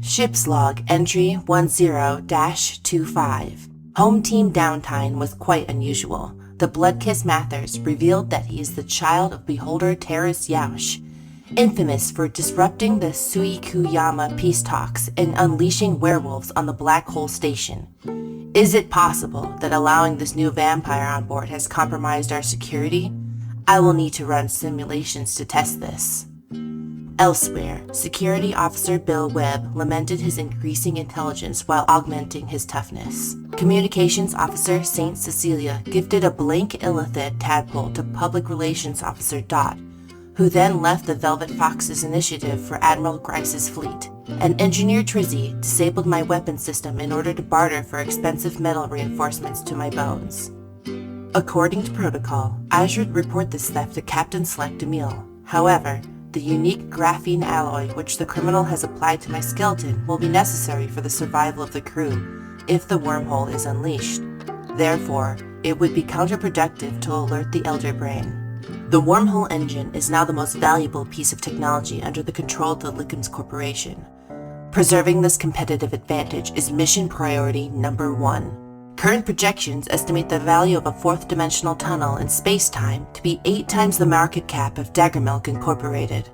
Ship's log entry 10-25. Home team downtime was quite unusual. The Bloodkiss Mathers revealed that he is the child of Beholder Terrace Yaush, infamous for disrupting the Suikuyama peace talks and unleashing werewolves on the Black Hole Station. Is it possible that allowing this new vampire on board has compromised our security? I will need to run simulations to test this. Elsewhere, Security Officer Bill Webb lamented his increasing intelligence while augmenting his toughness. Communications Officer St. Cecilia gifted a blank illithid tadpole to Public Relations Officer Dot, who then left the Velvet Fox's initiative for Admiral Grice's fleet. And Engineer Trizzy disabled my weapon system in order to barter for expensive metal reinforcements to my bones. According to protocol, I should report this theft to Captain Select Emile. However, the unique graphene alloy which the criminal has applied to my skeleton will be necessary for the survival of the crew if the wormhole is unleashed. Therefore, it would be counterproductive to alert the Elder Brain. The wormhole engine is now the most valuable piece of technology under the control of the Lickens Corporation. Preserving this competitive advantage is mission priority number 1. Current projections estimate the value of a fourth-dimensional tunnel in space-time to be 8 times the market cap of Daggermilk Incorporated.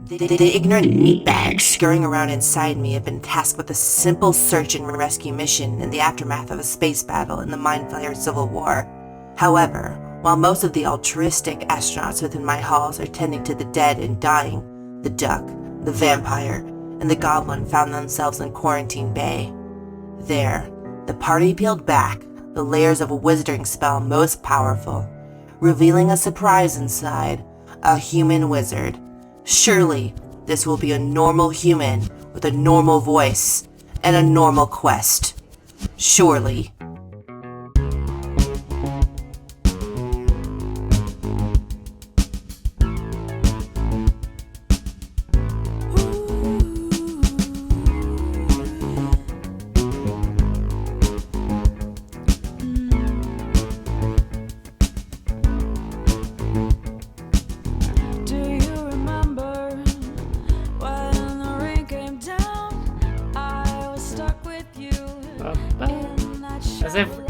The ignorant meatbags scurrying around inside me have been tasked with a simple search and rescue mission in the aftermath of a space battle in the Mindflayer Civil War. However, while most of the altruistic astronauts within my halls are tending to the dead and dying, the duck, the vampire, and the goblin found themselves in Quarantine Bay. There, the party peeled back the layers of a wizarding spell most powerful, revealing a surprise inside, a human wizard. Surely, this will be a normal human with a normal voice and a normal quest. Surely.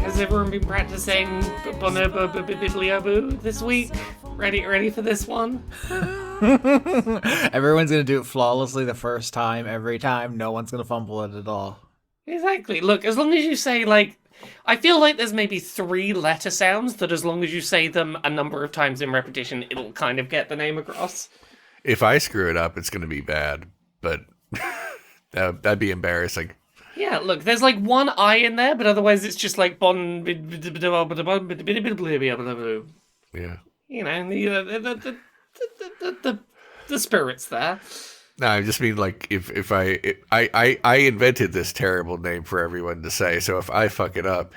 Has everyone been practicing Bonobo Bibliobu this week? Ready for this one? Everyone's gonna do it flawlessly the first time, every time. No one's gonna fumble it at all. Exactly. Look, as long as you say, I feel like there's maybe 3 letter sounds that as long as you say them a number of times in repetition, it'll kind of get the name across. If I screw it up, it's going to be bad, but that'd be embarrassing. Yeah, look, there's 1 I in there, but otherwise it's just bon. Yeah. You know, the spirit's there. No, I just mean if I invented this terrible name for everyone to say, so if I fuck it up,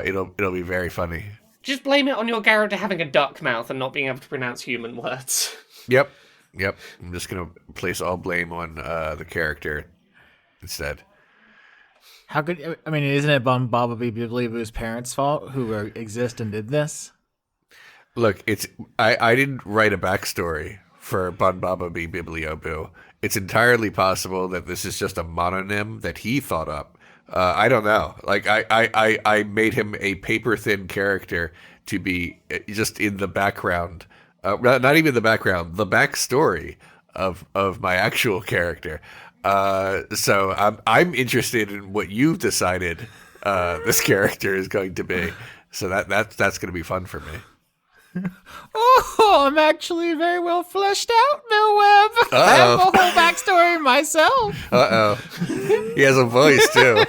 it'll be very funny. Just blame it on your character having a duck mouth and not being able to pronounce human words. Yep. I'm just gonna place all blame on the character instead. How could isn't it Bun Baba Biblibu's parents' fault who exist and did this? Look, I didn't write a backstory for Bun Baba Bibliobu. It's entirely possible that this is just a mononym that he thought up. I don't know. I made him a paper-thin character to be just in the background. Not even the background, the backstory of my actual character. So I'm interested in what you've decided this character is going to be. So that's going to be fun for me. Oh, I'm actually very well fleshed out, Bill Webb. I have a whole backstory myself. He has a voice too.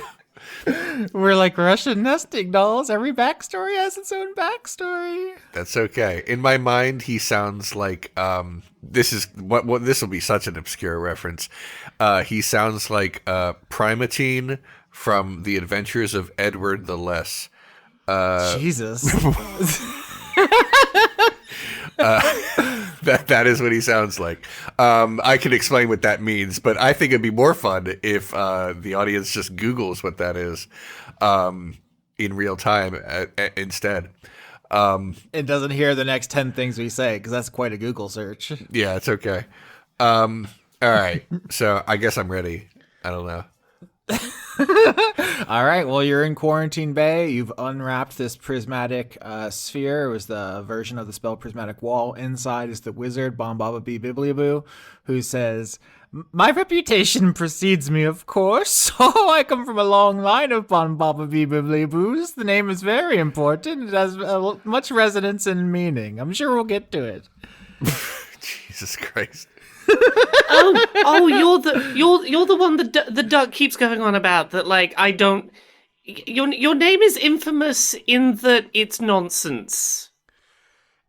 We're like Russian nesting dolls. Every backstory has its own backstory. That's okay. In my mind, he sounds like this will be such an obscure reference. He sounds like Primatine from The Adventures of Edward the Less. Jesus. That is what he sounds like. I can explain what that means, but I think it'd be more fun if the audience just Googles what that is in real time instead. It doesn't hear the next 10 things we say, because that's quite a Google search. Yeah, it's okay. All right, so I guess I'm ready. I don't know. All right, well, you're in Quarantine Bay. You've unwrapped this prismatic sphere. It was the version of the spell Prismatic Wall. Inside is the wizard, Bombaba Bee Bibliaboo, who says, "My reputation precedes me, of course. Oh, I come from a long line of Bombaba Bee Bibliaboos. The name is very important. It has much resonance and meaning. I'm sure we'll get to it." Jesus Christ. You're the one the duck keeps going on about, that like I don't. Your name is infamous in that it's nonsense.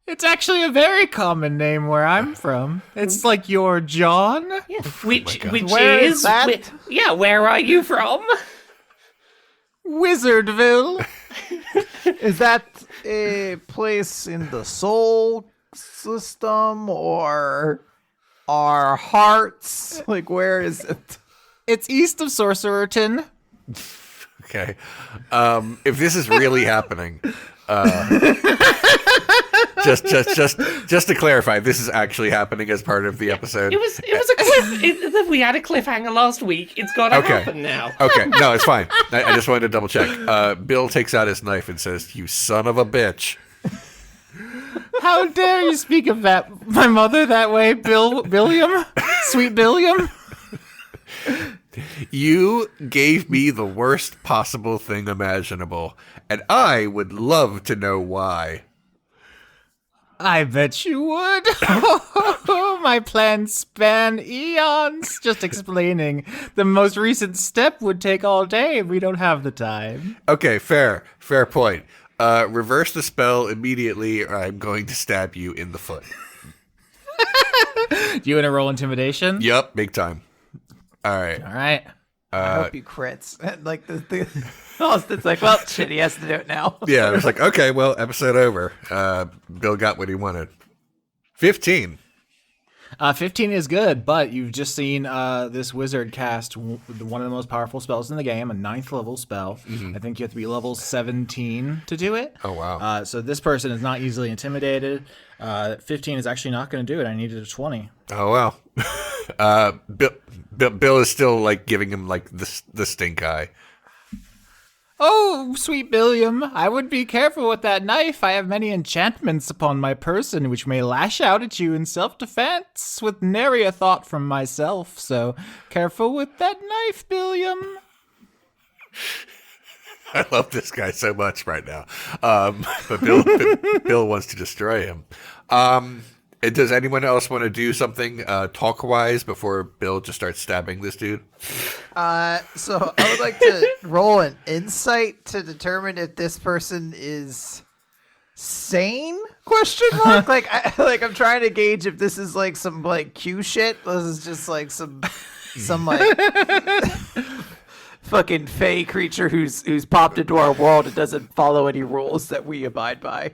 It's actually a very common name where I'm from. It's like your John. Yeah, which Where is that? Where are you from? Wizardville. Is that a place in the soul system or our hearts? Like, where is it? It's east of Sorcererton. Okay. If this is really happening, just to clarify, this is actually happening as part of the episode. It was a cliff. We had a cliffhanger last week. It's got to happen now. Okay, no, it's fine. I just wanted to double check. Bill takes out his knife and says, "You son of a bitch." How dare you speak of my mother that way, Billiam? Sweet Billiam? You gave me the worst possible thing imaginable, and I would love to know why. I bet you would. Oh, my plans span eons. Just explaining. The most recent step would take all day. We don't have the time. Okay, fair point. Reverse the spell immediately, or I'm going to stab you in the foot. Do you want to roll intimidation? Yup, big time. All right. I hope he crits. Like the Austin's like, well, shit, he has to do it now. Yeah, it's like, okay, well, episode over. Bill got what he wanted. 15. 15 is good, but you've just seen this wizard cast one of the most powerful spells in the game, a 9th level spell. I think you have to be level 17 to do it. Oh, wow. So this person is not easily intimidated. 15 is actually not going to do it. I needed a 20. Oh, well. Bill is still, like, giving him, like, the stink eye. Oh, sweet Billiam, I would be careful with that knife. I have many enchantments upon my person which may lash out at you in self-defense with nary a thought from myself. So careful with that knife, Billiam. I love this guy so much right now. But Bill wants to destroy him. Does anyone else want to do something talk-wise before Bill just starts stabbing this dude? So I would like to roll an insight to determine if this person is sane? Question mark. I'm trying to gauge if this is like some like Q shit. This is just like some like fucking fey creature who's popped into our world and doesn't follow any rules that we abide by.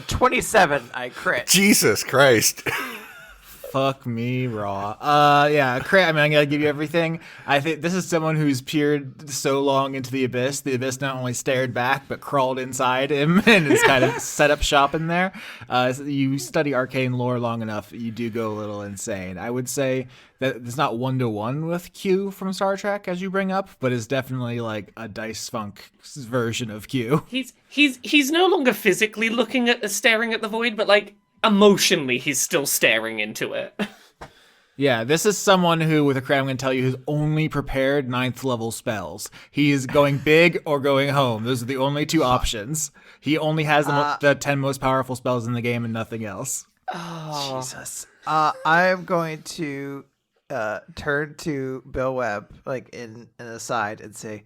27, I crit. Jesus Christ. Fuck me raw. Yeah, crit. I mean, I'm gonna give you everything. I think this is someone who's peered so long into the abyss. The abyss not only stared back, but crawled inside him and is kind of set up shop in there. So you study arcane lore long enough, you do go a little insane. I would say that it's not 1-to-1 with Q from Star Trek, as you bring up, but it's definitely like a Dice Funk version of Q. He's no longer physically staring at the void, but like emotionally he's still staring into it. Yeah, this is someone who, with a crit, I'm going to tell you, has only prepared 9th level spells. He is going big or going home. Those are the only two options. He only has the 10 most powerful spells in the game and nothing else. Oh, Jesus. I'm going to turn to Bill Webb, like in an aside, and say,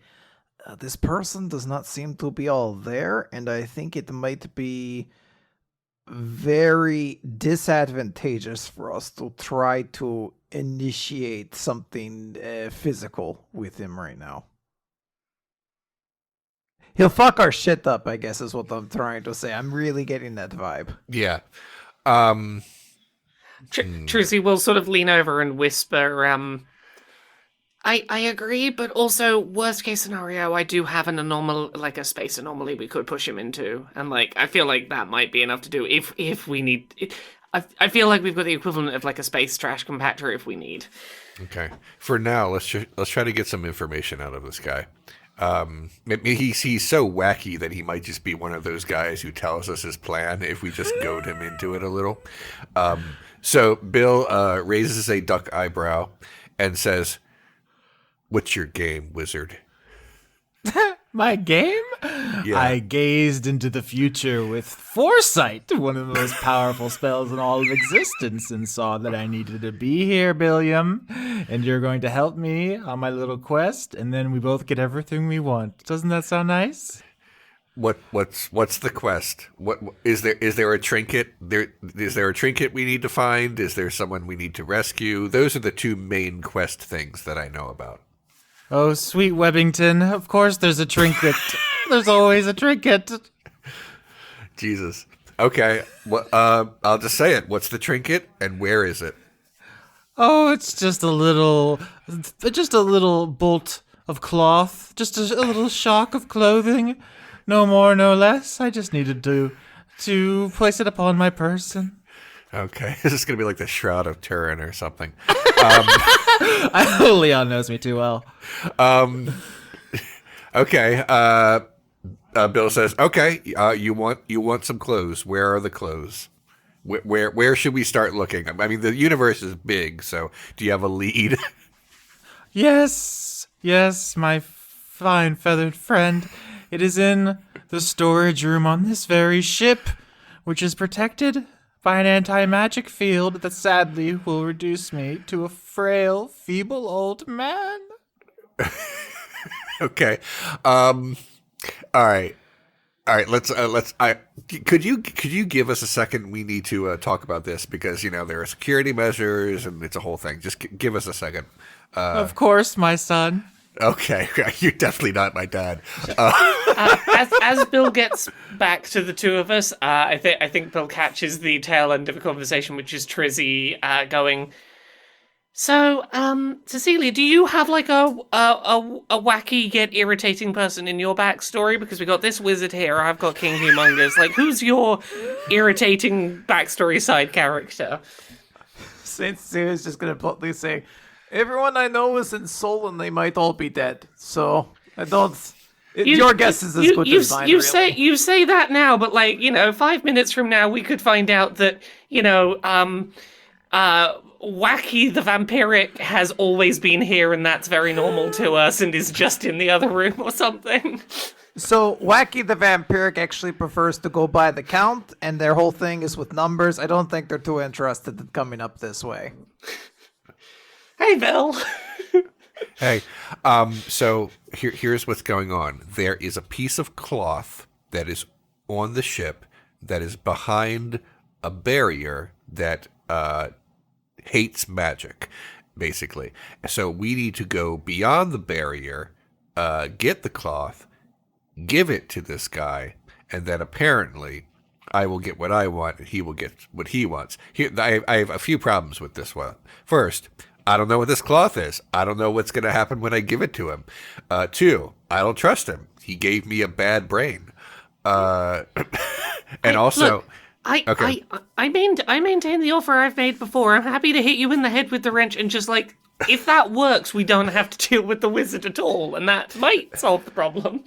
this person does not seem to be all there, and I think it might be very disadvantageous for us to try to initiate something physical with him right now. He'll fuck our shit up, I guess, is what I'm trying to say. I'm really getting that vibe. Yeah. Trizzy will sort of lean over and whisper, I agree, but also, worst case scenario, I do have a space anomaly we could push him into. And, like, I feel like that might be enough to do if we need... I feel like we've got the equivalent of like a space trash compactor if we need. Okay. For now, let's try to get some information out of this guy. He's so wacky that he might just be one of those guys who tells us his plan if we just goad him into it a little. So Bill raises a duck eyebrow and says, "What's your game, wizard?" My game? Yeah. I gazed into the future with foresight, one of the most powerful spells in all of existence, and saw that I needed to be here, Billiam. And you're going to help me on my little quest, and then we both get everything we want. Doesn't that sound nice? What's the quest? What is there a trinket? Is there a trinket we need to find? Is there someone we need to rescue? Those are the two main quest things that I know about. Oh, sweet Webbington, of course there's a trinket. There's always a trinket. Jesus. Okay. Well, I'll just say it. What's the trinket and where is it? Oh, it's just a little bolt of cloth, just a little shock of clothing. No more, no less. I just needed to place it upon my person. Okay. This is going to be like the Shroud of Turin or something. Leon knows me too well. Okay. Bill says, "Okay, you want some clothes? Where are the clothes? Where should we start looking? I mean, the universe is big, so do you have a lead?" Yes, my fine feathered friend. It is in the storage room on this very ship, which is protected by an anti-magic field that sadly will reduce me to a frail, feeble old man. Okay. All right. Could you give us a second? We need to talk about this because there are security measures and it's a whole thing. Just give us a second. Of course, my son. Okay, you're definitely not my dad. As Bill gets back to the two of us, I think Bill catches the tail end of a conversation, which is Trizzy going. So, Cecilia, do you have like a wacky yet irritating person in your backstory? Because we got this wizard here, I've got King Humongous. Like, who's your irritating backstory side character? Saint Cecilia's just gonna bluntly say, "Everyone I know is in Seoul and they might all be dead. So I don't. Your guess is as good as mine. You say that now, but 5 minutes from now we could find out that Wacky the Vampiric has always been here, and that's very normal to us, and is just in the other room or something." So Wacky the Vampiric actually prefers to go by the count, and their whole thing is with numbers. I don't think they're too interested in coming up this way. Hey, Bill. Hey, so here's what's going on. There is a piece of cloth that is on the ship that is behind a barrier that hates magic, basically. So we need to go beyond the barrier, get the cloth, give it to this guy, and then apparently I will get what I want and he will get what he wants. Here, I have a few problems with this one. First, I don't know what this cloth is. I don't know what's going to happen when I give it to him. Two, I don't trust him. He gave me a bad brain. And also... Look, I maintain the offer I've made before. I'm happy to hit you in the head with the wrench and just if that works, we don't have to deal with the wizard at all, and that might solve the problem.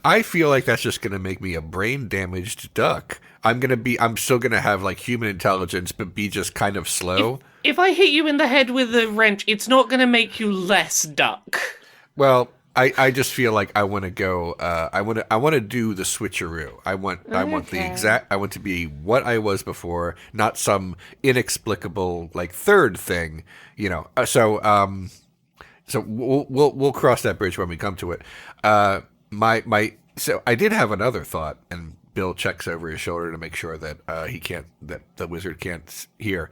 I feel like that's just going to make me a brain-damaged duck. I'm still going to have human intelligence, but be just kind of slow. If I hit you in the head with a wrench, it's not going to make you less duck. Well, I just feel like I want to go. I want to do the switcheroo. I want to be what I was before, not some inexplicable third thing. So we'll cross that bridge when we come to it. So I did have another thought, and Bill checks over his shoulder to make sure that that the wizard can't hear.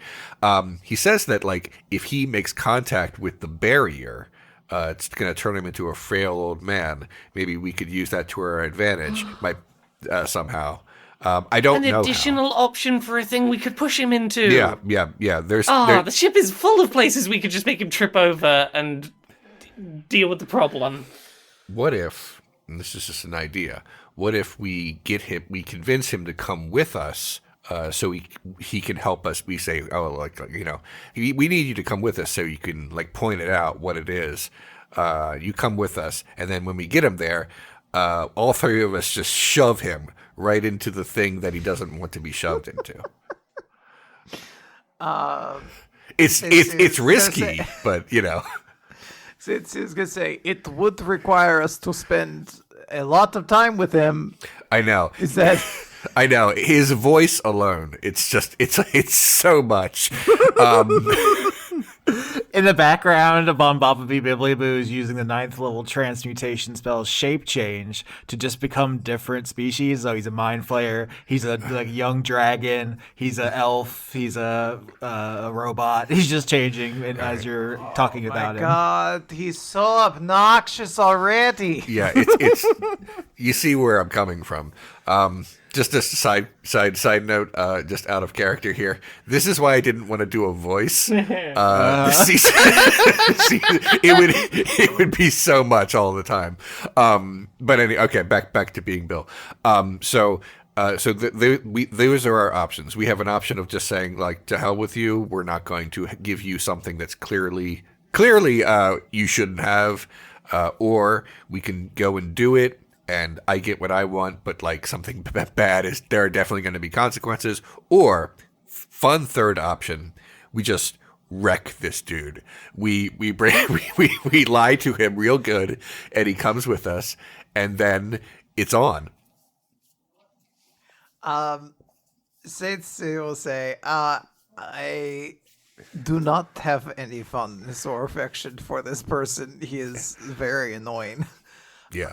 He says that if he makes contact with the barrier, it's going to turn him into a frail old man. Maybe we could use that to our advantage, somehow. I don't know. An additional option for a thing we could push him into. Yeah. The ship is full of places we could just make him trip over and deal with the problem. What if, and this is just an idea, what if we convince him to come with us so he can help us. We say, oh, like we need you to come with us so you can like point it out what it is. You come with us, and then when we get him there, all three of us just shove him right into the thing that he doesn't want to be shoved into. It's risky, but you know. Since he was gonna say it would require us to spend a lot of time with him. I know. Is that? I know his voice alone. It's just it's so much. In the background, Bombaba Bibliaboo is using the 9th level transmutation spell Shape Change to just become different species. So he's a mind flayer. He's a young dragon. He's an elf. He's a robot. He's just changing as you're talking about him. God, he's so obnoxious already. Yeah, it's you see where I'm coming from. Just a side note, just out of character here. This is why I didn't want to do a voice. This season, it would be so much all the time. But anyway, okay, back to being Bill. So those are our options. We have an option of just saying like, to hell with you. We're not going to give you something that's clearly you shouldn't have, or we can go and do it. And I get what I want, but like something bad is there are definitely going to be consequences. Or fun third option, we just wreck this dude. We lie to him real good, and he comes with us, and then it's on. Cecilia will say, I do not have any fondness or affection for this person. He is very annoying. Yeah.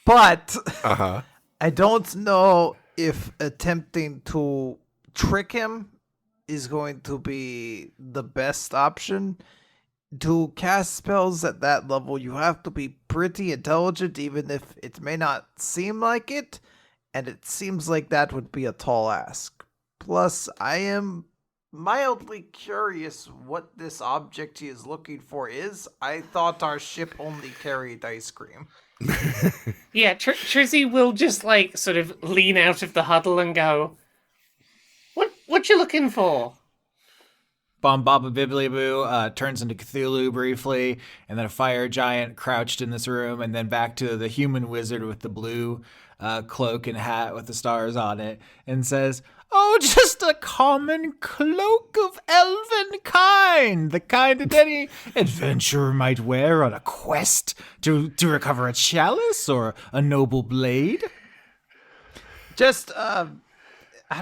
But I don't know if attempting to trick him is going to be the best option. To cast spells at that level, you have to be pretty intelligent, even if it may not seem like it. And it seems like that would be a tall ask. Plus, I am mildly curious what this object he is looking for is. I thought our ship only carried ice cream. Yeah, Trizzy will just like sort of lean out of the huddle and go, "What you looking for?" Bombaba Bibliaboo turns into Cthulhu briefly, and then a fire giant crouched in this room, and then back to the human wizard with the blue cloak and hat with the stars on it, and says, "Oh, just a common cloak of elven kind, the kind that any adventurer might wear on a quest to recover a chalice or a noble blade." Just, I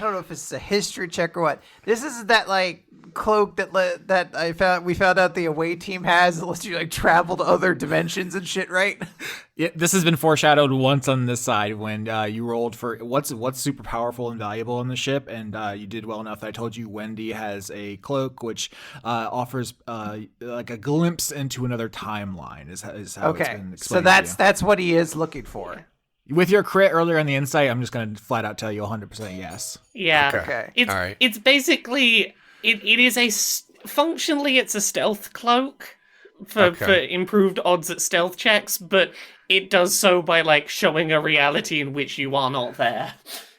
don't know if it's a history check or what. This is that like cloak that we found out the away team has that lets you like travel to other dimensions and shit, right? Yeah, this has been foreshadowed once on this side when you rolled for what's super powerful and valuable on the ship, and you did well enough that I told you Wendy has a cloak which offers like a glimpse into another timeline. Is how it's been explained. So that's what he is looking for. With your crit earlier on the insight, I'm just going to flat out tell you 100% yes. Yeah. Okay. All right. It's basically it is functionally it's a stealth cloak for improved odds at stealth checks, but it does so by like showing a reality in which you are not there.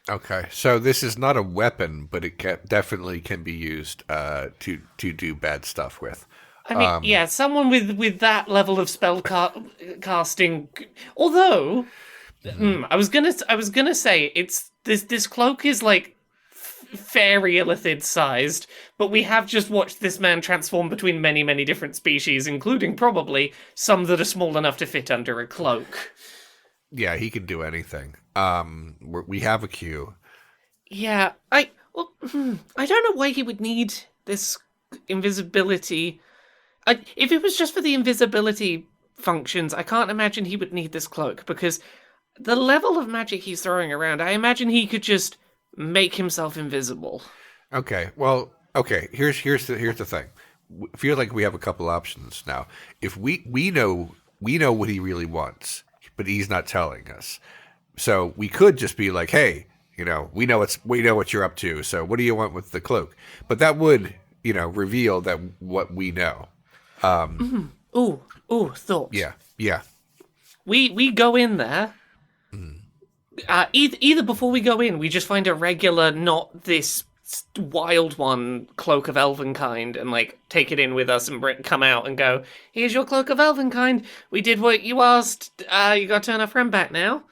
Okay, so this is not a weapon, but it definitely can be used to do bad stuff with. I mean, yeah, someone with that level of spell casting. Although, I was gonna say it's this cloak is like fairy illithid sized, but we have just watched this man transform between many different species, including probably some that are small enough to fit under a cloak. Yeah, he can do anything. We have a queue. Yeah, I don't know why he would need this invisibility. If it was just for the invisibility functions, I can't imagine he would need this cloak, because the level of magic he's throwing around, I imagine he could just make himself invisible. Okay, well, here's the thing. I feel like we have a couple options now. If we know what he really wants, but he's not telling us, so we could just be like, hey, we know what you're up to. So what do you want with the cloak? But that would reveal that what we know. Ooh, thought. Yeah. We go in there. either before we go in, we just find a regular, not this wild one, cloak of elvenkind, and like take it in with us and come out and go, here's your cloak of elvenkind. We did what you asked. You got to turn our friend back now.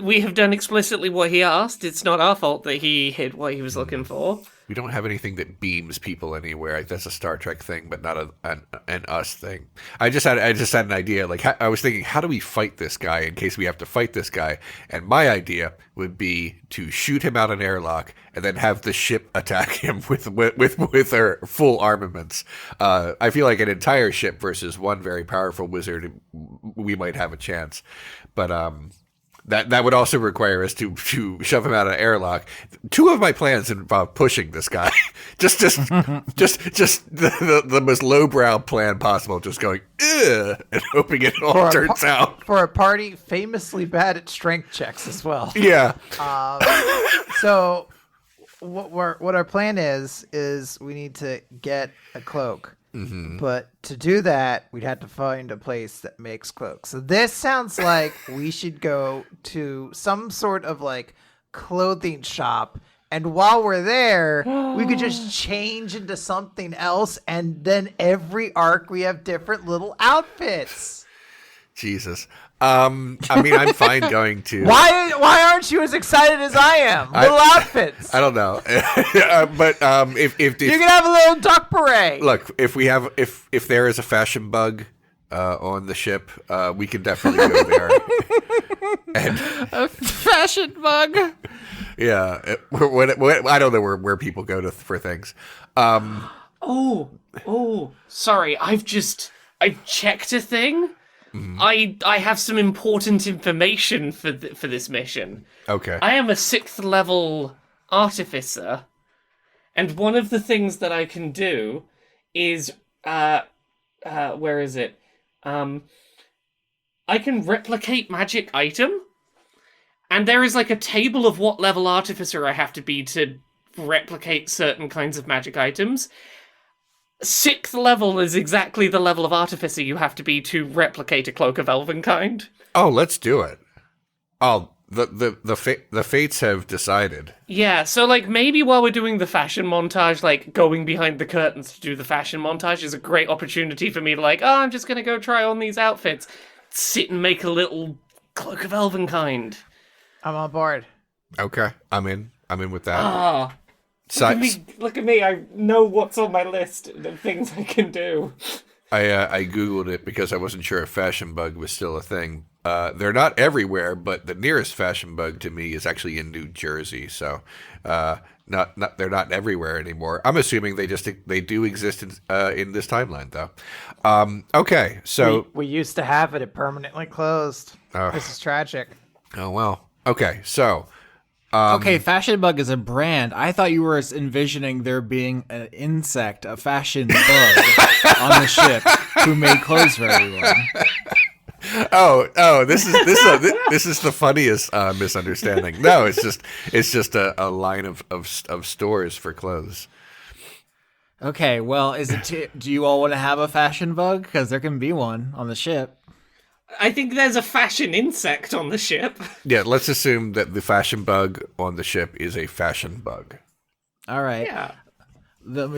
We have done explicitly what he asked. It's not our fault that he hid what he was looking for. We don't have anything that beams people anywhere. That's a Star Trek thing, but not an us thing. I just had an idea. Like I was thinking, how do we fight this guy in case we have to fight this guy? And my idea would be to shoot him out an airlock and then have the ship attack him with our full armaments. I feel like an entire ship versus one very powerful wizard, we might have a chance, but That would also require us to shove him out of an airlock. Two of my plans involve pushing this guy, just the most lowbrow plan possible. Just going ugh, and hoping it all turns out for a party famously bad at strength checks as well. Yeah. So what our plan is we need to get a cloak. Mm-hmm. But to do that, we'd have to find a place that makes cloaks. So this sounds like we should go to some sort of like clothing shop. And while we're there, we could just change into something else. And then every arc, we have different little outfits. Jesus. I mean, I'm fine going to. Why aren't you as excited as I am? Little outfits. I don't know, but if you can have a little duck beret. Look, if there is a fashion bug on the ship, we can definitely go there. And a fashion bug. Yeah, I don't know where people go for things. Sorry, I've checked a thing. Mm-hmm. I have some important information for this mission. Okay. I am a 6th level artificer, and one of the things that I can do is where is it? I can replicate magic item, and there is like a table of what level artificer I have to be to replicate certain kinds of magic items. 6th level is exactly the level of artificer you have to be to replicate a cloak of elvenkind. Oh, let's do it. Oh, the fates have decided. Yeah, so like maybe while we're doing the fashion montage, like going behind the curtains to do the fashion montage is a great opportunity for me to like, I'm just gonna go try on these outfits, sit and make a little cloak of elvenkind. I'm on board. Okay, I'm in with that. Look at me, I know what's on my list of things I can do. I Googled it because I wasn't sure if Fashion Bug was still a thing. They're not everywhere, but the nearest Fashion Bug to me is actually in New Jersey, so they're not everywhere anymore. I'm assuming they do exist in this timeline, though. Okay, so... We used to have it permanently closed. This is tragic. Oh, well. Okay, so... okay, Fashion Bug is a brand. I thought you were envisioning there being an insect, a fashion bug, on the ship who made clothes for everyone. Oh, this is the funniest misunderstanding. No, it's just a line of stores for clothes. Okay, well, do you all want to have a fashion bug? Because there can be one on the ship. I think there's a fashion insect on the ship. Yeah, let's assume that the fashion bug on the ship is a fashion bug. All right. Yeah.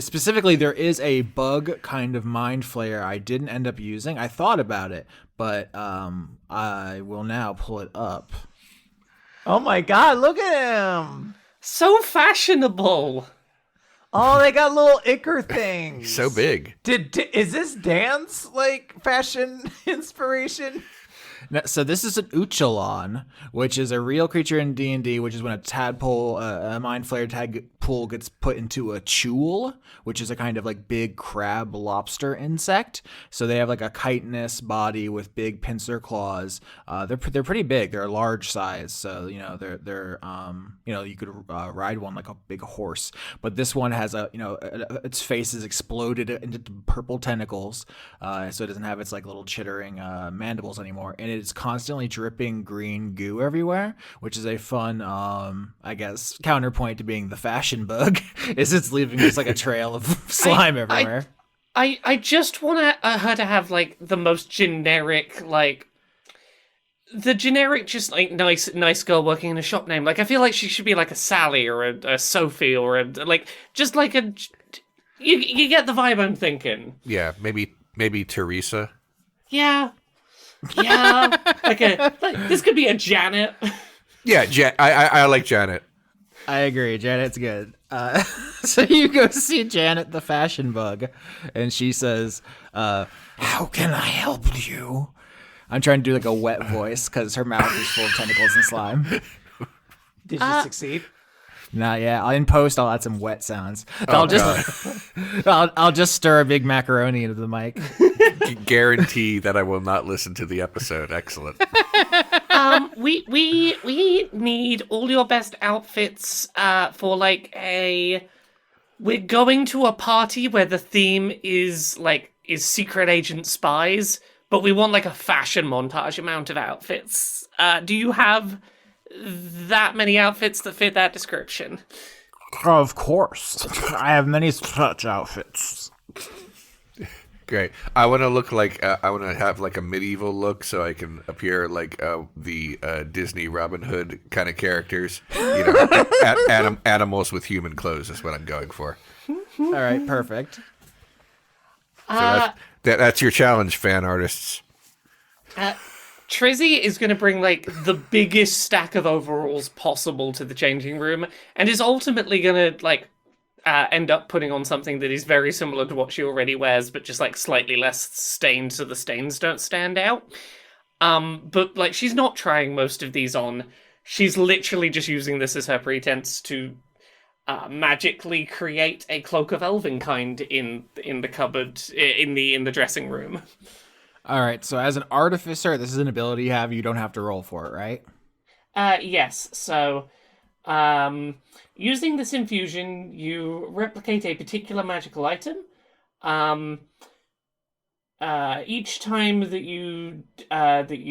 Specifically, there is a bug kind of mind flayer I didn't end up using. I thought about it, but I will now pull it up. Oh my god, look at him! So fashionable! Oh, they got little ichor things. He's so big. Is this Dan's like fashion inspiration? So this is an Uchalon, which is a real creature in D&D, which is when a tadpole, a mind flayer tadpole gets put into a chul, which is a kind of like big crab lobster insect. So they have like a chitinous body with big pincer claws. They're pretty big. They're a large size. So, they're you could ride one like a big horse. But this one has its face is exploded into purple tentacles. So it doesn't have its like little chittering mandibles anymore. And it's constantly dripping green goo everywhere, which is a fun, counterpoint to being the fashion bug, is it's leaving just like a trail of slime everywhere. I just want her to have like the most generic, like the generic, just like nice girl working in a shop name. Like I feel like she should be like a Sally or a Sophie or just like a. You get the vibe I'm thinking. Yeah, maybe Teresa. Yeah. Like this could be a Janet. Yeah, I like Janet. I agree. Janet's good. So you go see Janet the fashion bug, and she says, how can I help you? I'm trying to do like a wet voice because her mouth is full of tentacles and slime. Did you succeed? Not yet. In post, I'll add some wet sounds. I'll just stir a big macaroni into the mic. Guarantee that I will not listen to the episode. Excellent. We need all your best outfits for like a. We're going to a party where the theme is secret agent spies, but we want like a fashion montage amount of outfits. Do you have that many outfits that fit that description? Of course. I have many such outfits. Great. I want to look like I want to have like a medieval look, so I can appear like the Disney Robin Hood kind of characters. You know, animals with human clothes is what I'm going for. All right, perfect. So that's your challenge, fan artists. Trizzy is going to bring like the biggest stack of overalls possible to the changing room, and is ultimately going to like end up putting on something that is very similar to what she already wears, but just like slightly less stained, so the stains don't stand out. But like she's not trying most of these on. She's literally just using this as her pretense to magically create a cloak of elvenkind in the cupboard in the dressing room. All right, so as an artificer, this is an ability you have. You don't have to roll for it, right? Yes. So, using this infusion, you replicate a particular magical item. Each time that you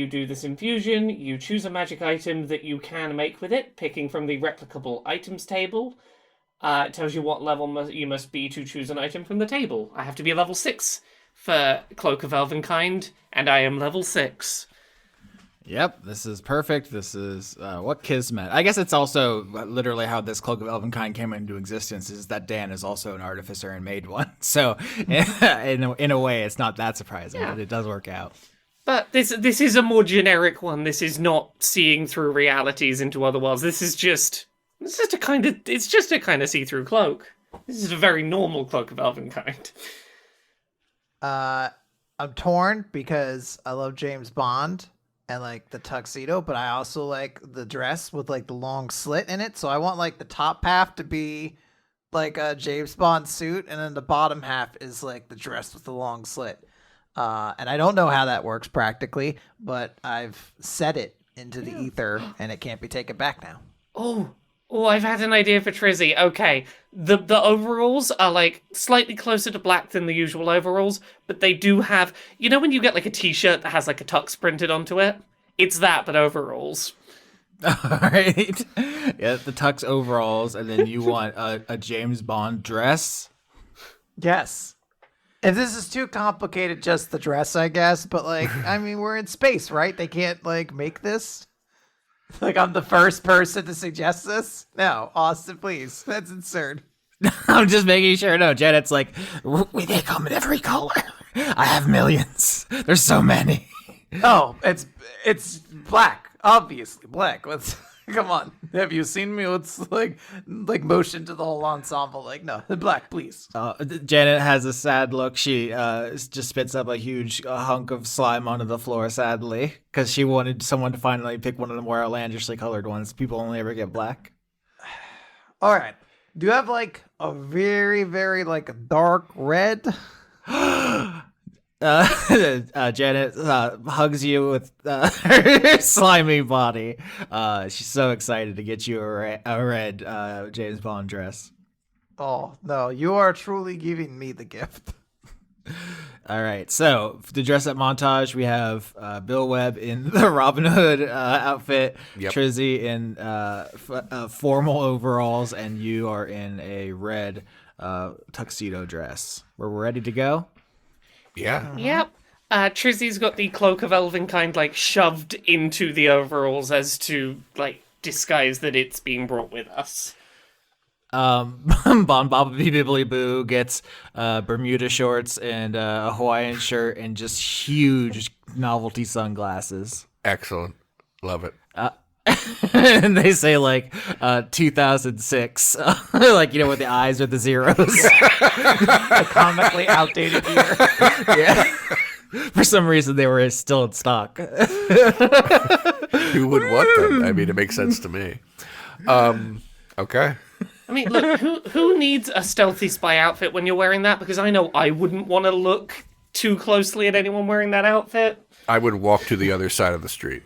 do this infusion, you choose a magic item that you can make with it, picking from the replicable items table. It tells you what level you must be to choose an item from the table. I have to be level 6 for Cloak of Elvenkind, and I am level 6. Yep, this is perfect. This is what Kismet. I guess it's also literally how this Cloak of Elvenkind came into existence, is that Dan is also an artificer and made one. So in a way, it's not that surprising, but it does work out. But this is a more generic one. This is not seeing through realities into other worlds. It's just a kind of see-through cloak. This is a very normal Cloak of Elvenkind. I'm torn because I love James Bond and like the tuxedo, but I also like the dress with like the long slit in it. So I want like the top half to be like a James Bond suit, and then the bottom half is like the dress with the long slit. And I don't know how that works practically, but I've set it into the ether and it can't be taken back now. Oh, I've had an idea for Trizzy. Okay, the overalls are like slightly closer to black than the usual overalls, but they do have, you know when you get like a t-shirt that has like a tux printed onto it? It's that, but overalls. All right. Yeah, the tux overalls, and then you want a James Bond dress? Yes. If this is too complicated, just the dress, I guess, but like, I mean, we're in space, right? They can't like make this? Like, I'm the first person to suggest this? No, Austin, please. That's absurd. I'm just making sure. No, Janet's like, they come in every color. I have millions. There's so many. Oh, it's black. Obviously, black. Let's come on. Have you seen me? Let's like motion to the whole ensemble. Like, no, black, please. Janet has a sad look. She just spits up a huge hunk of slime onto the floor, sadly, because she wanted someone to finally pick one of the more outlandishly colored ones. People only ever get black. All right. Do you have like a very, very like dark red? Janet hugs you with her slimy body. She's so excited to get you a red James Bond dress. Oh, no, you are truly giving me the gift. All right, so the dress up montage, we have Bill Webb in the Robin Hood outfit, Trizzy in formal overalls, and you are in a red tuxedo dress. We're ready to go? Yeah. Yep. Trizzy's got the cloak of elvenkind like shoved into the overalls as to like disguise that it's being brought with us. Bon Baba Bibbly Boo gets Bermuda shorts and a Hawaiian shirt and just huge novelty sunglasses. Excellent. Love it. And they say like 2006, like, with the eyes with the zeros. A comically outdated year. Yeah. For some reason, they were still in stock. Who would want them? I mean, it makes sense to me. Okay. I mean, look, who needs a stealthy spy outfit when you're wearing that? Because I know I wouldn't want to look too closely at anyone wearing that outfit. I would walk to the other side of the street.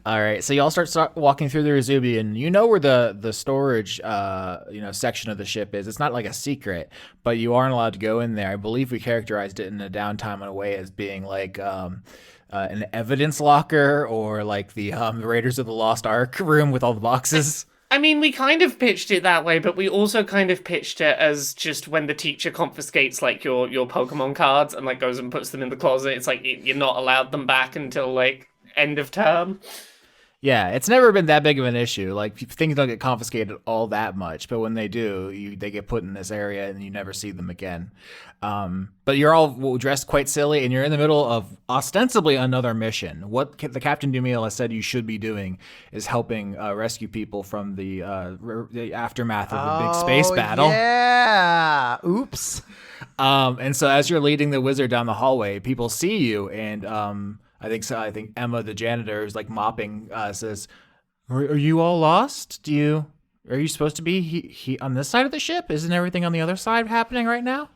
All right, so y'all start walking through the Rizubi, and you know where the storage section of the ship is. It's not like a secret, but you aren't allowed to go in there. I believe we characterized it in the downtime in a way as being like an evidence locker, or like the Raiders of the Lost Ark room with all the boxes. I mean, we kind of pitched it that way, but we also kind of pitched it as just when the teacher confiscates like your Pokemon cards and like goes and puts them in the closet. It's like you're not allowed them back until like end of term. Yeah, it's never been that big of an issue. Like, things don't get confiscated all that much, but when they do, they get put in this area and you never see them again. But you're all dressed quite silly, and you're in the middle of ostensibly another mission. What the Captain Dumil has said you should be doing is helping rescue people from the aftermath of the big space battle. Yeah. Oops. And so as you're leading the wizard down the hallway, people see you, and I think Emma, the janitor, is like mopping. Says, "Are you all lost? Are you supposed to be he on this side of the ship? Isn't everything on the other side happening right now?"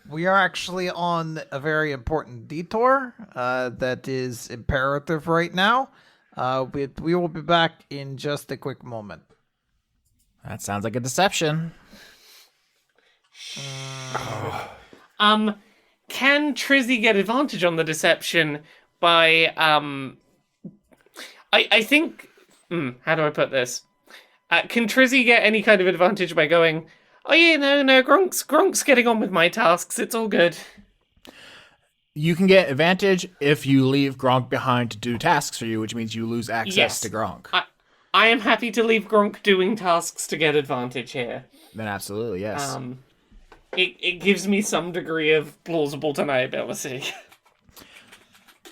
We are actually on a very important detour that is imperative right now. We will be back in just a quick moment. That sounds like a deception. Can Trizzy get advantage on the deception by I think how do I put this? Can Trizzy get any kind of advantage by going, "Oh yeah, no, Gronk's getting on with my tasks, it's all good"? You can get advantage if you leave Gronk behind to do tasks for you, which means you lose access Yes. to Gronk. I am happy to leave Gronk doing tasks to get advantage here. Then absolutely, yes. It gives me some degree of plausible deniability.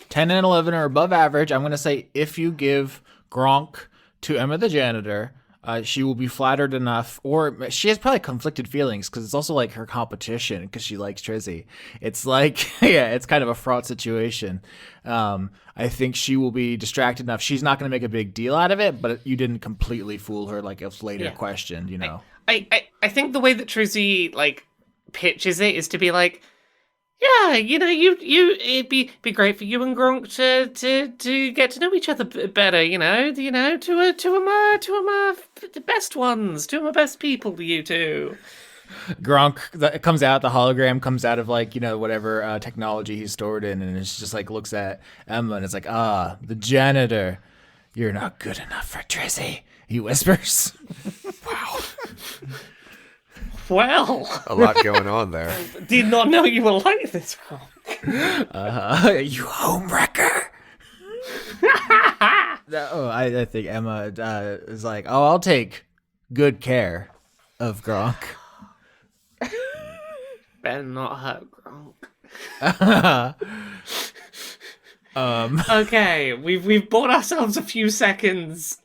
10 and 11 are above average. I'm going to say if you give Gronk to Emma the janitor, she will be flattered enough, or she has probably conflicted feelings because it's also like her competition because she likes Trizzy. It's like, yeah, it's kind of a fraught situation. I think she will be distracted enough. She's not going to make a big deal out of it, but you didn't completely fool her like it's later questioned, you know. I think the way that Trizzy like pitches it is to be like, yeah, it'd be great for you and Gronk to get to know each other better, two of my best ones, two of my best people, you two. Gronk that comes out, the hologram comes out of like, whatever technology he's stored in, and it's just like looks at Emma and it's like, the janitor, you're not good enough for Trizzy, he whispers. Wow. Well, a lot going on there. Did not know you were like this, Gronk. You homewrecker. I think Emma is like, I'll take good care of Gronk. Better not hurt Gronk. Okay, we've bought ourselves a few seconds.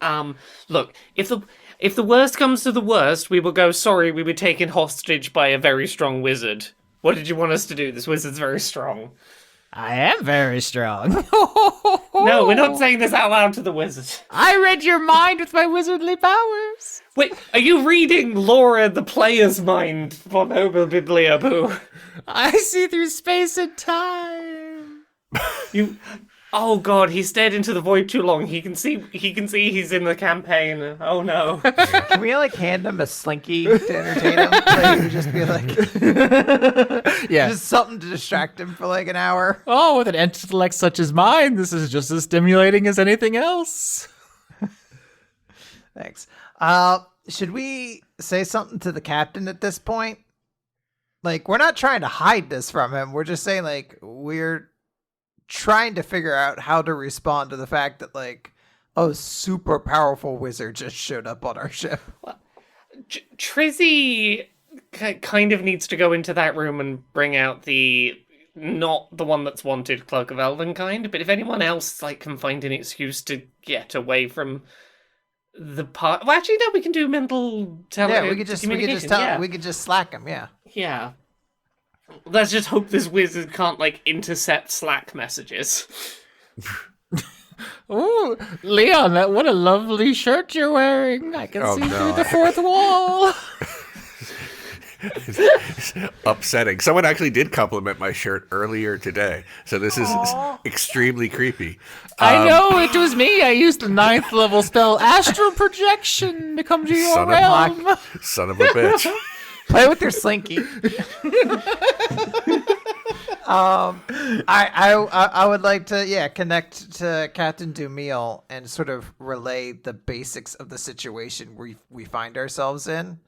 Look, if the worst comes to the worst, we will go, sorry, we were taken hostage by a very strong wizard. What did you want us to do? This wizard's very strong. I am very strong. No, we're not saying this out loud to the wizard. I read your mind with my wizardly powers. Wait, are you reading Laura the player's mind, von Oberbibliaboo? I see through space and time. Oh god, he stared into the void too long. He can see he's in the campaign. Oh no. Can we hand him a slinky to entertain him? Like, just be like, yeah, just something to distract him for like an hour. Oh, with an intellect such as mine, this is just as stimulating as anything else. Thanks. Should we say something to the captain at this point? like, we're not trying to hide this from him. We're just saying, like, we're trying to figure out how to respond to the fact that, like, a super powerful wizard just showed up on our ship. Trizzy kind of needs to go into that room and bring out not the one that's wanted Cloak of Elvenkind, but if anyone else like can find an excuse to get away from the part. Well, actually, no, we can do mental we could just slack him. Yeah. Yeah. Let's just hope this wizard can't like intercept Slack messages. Ooh, Leon, what a lovely shirt you're wearing. I can see through the fourth wall. It's upsetting. Someone actually did compliment my shirt earlier today, so this is extremely creepy. I know, it was me. I used the 9th level spell Astral Projection to come to your realm. Son of a bitch. Play with your slinky. I would like to connect to Captain Dumille and sort of relay the basics of the situation we find ourselves in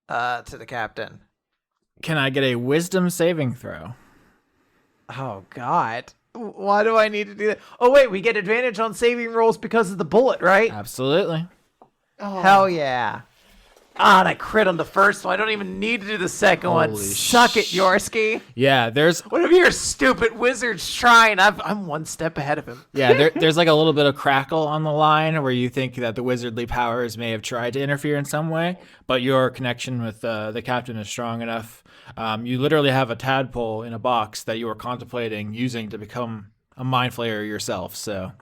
to the captain. Can I get a wisdom saving throw? Oh God. Why do I need to do that? Oh wait, we get advantage on saving rolls because of the bullet, right? Absolutely. Oh. Hell yeah. And I crit on the first one. I don't even need to do the second one. Suck it, Yorsky. Yeah, there's... Whatever your stupid wizard's trying, I'm one step ahead of him. Yeah, there's like a little bit of crackle on the line where you think that the wizardly powers may have tried to interfere in some way, but your connection with the captain is strong enough. You literally have a tadpole in a box that you were contemplating using to become a mind flayer yourself, so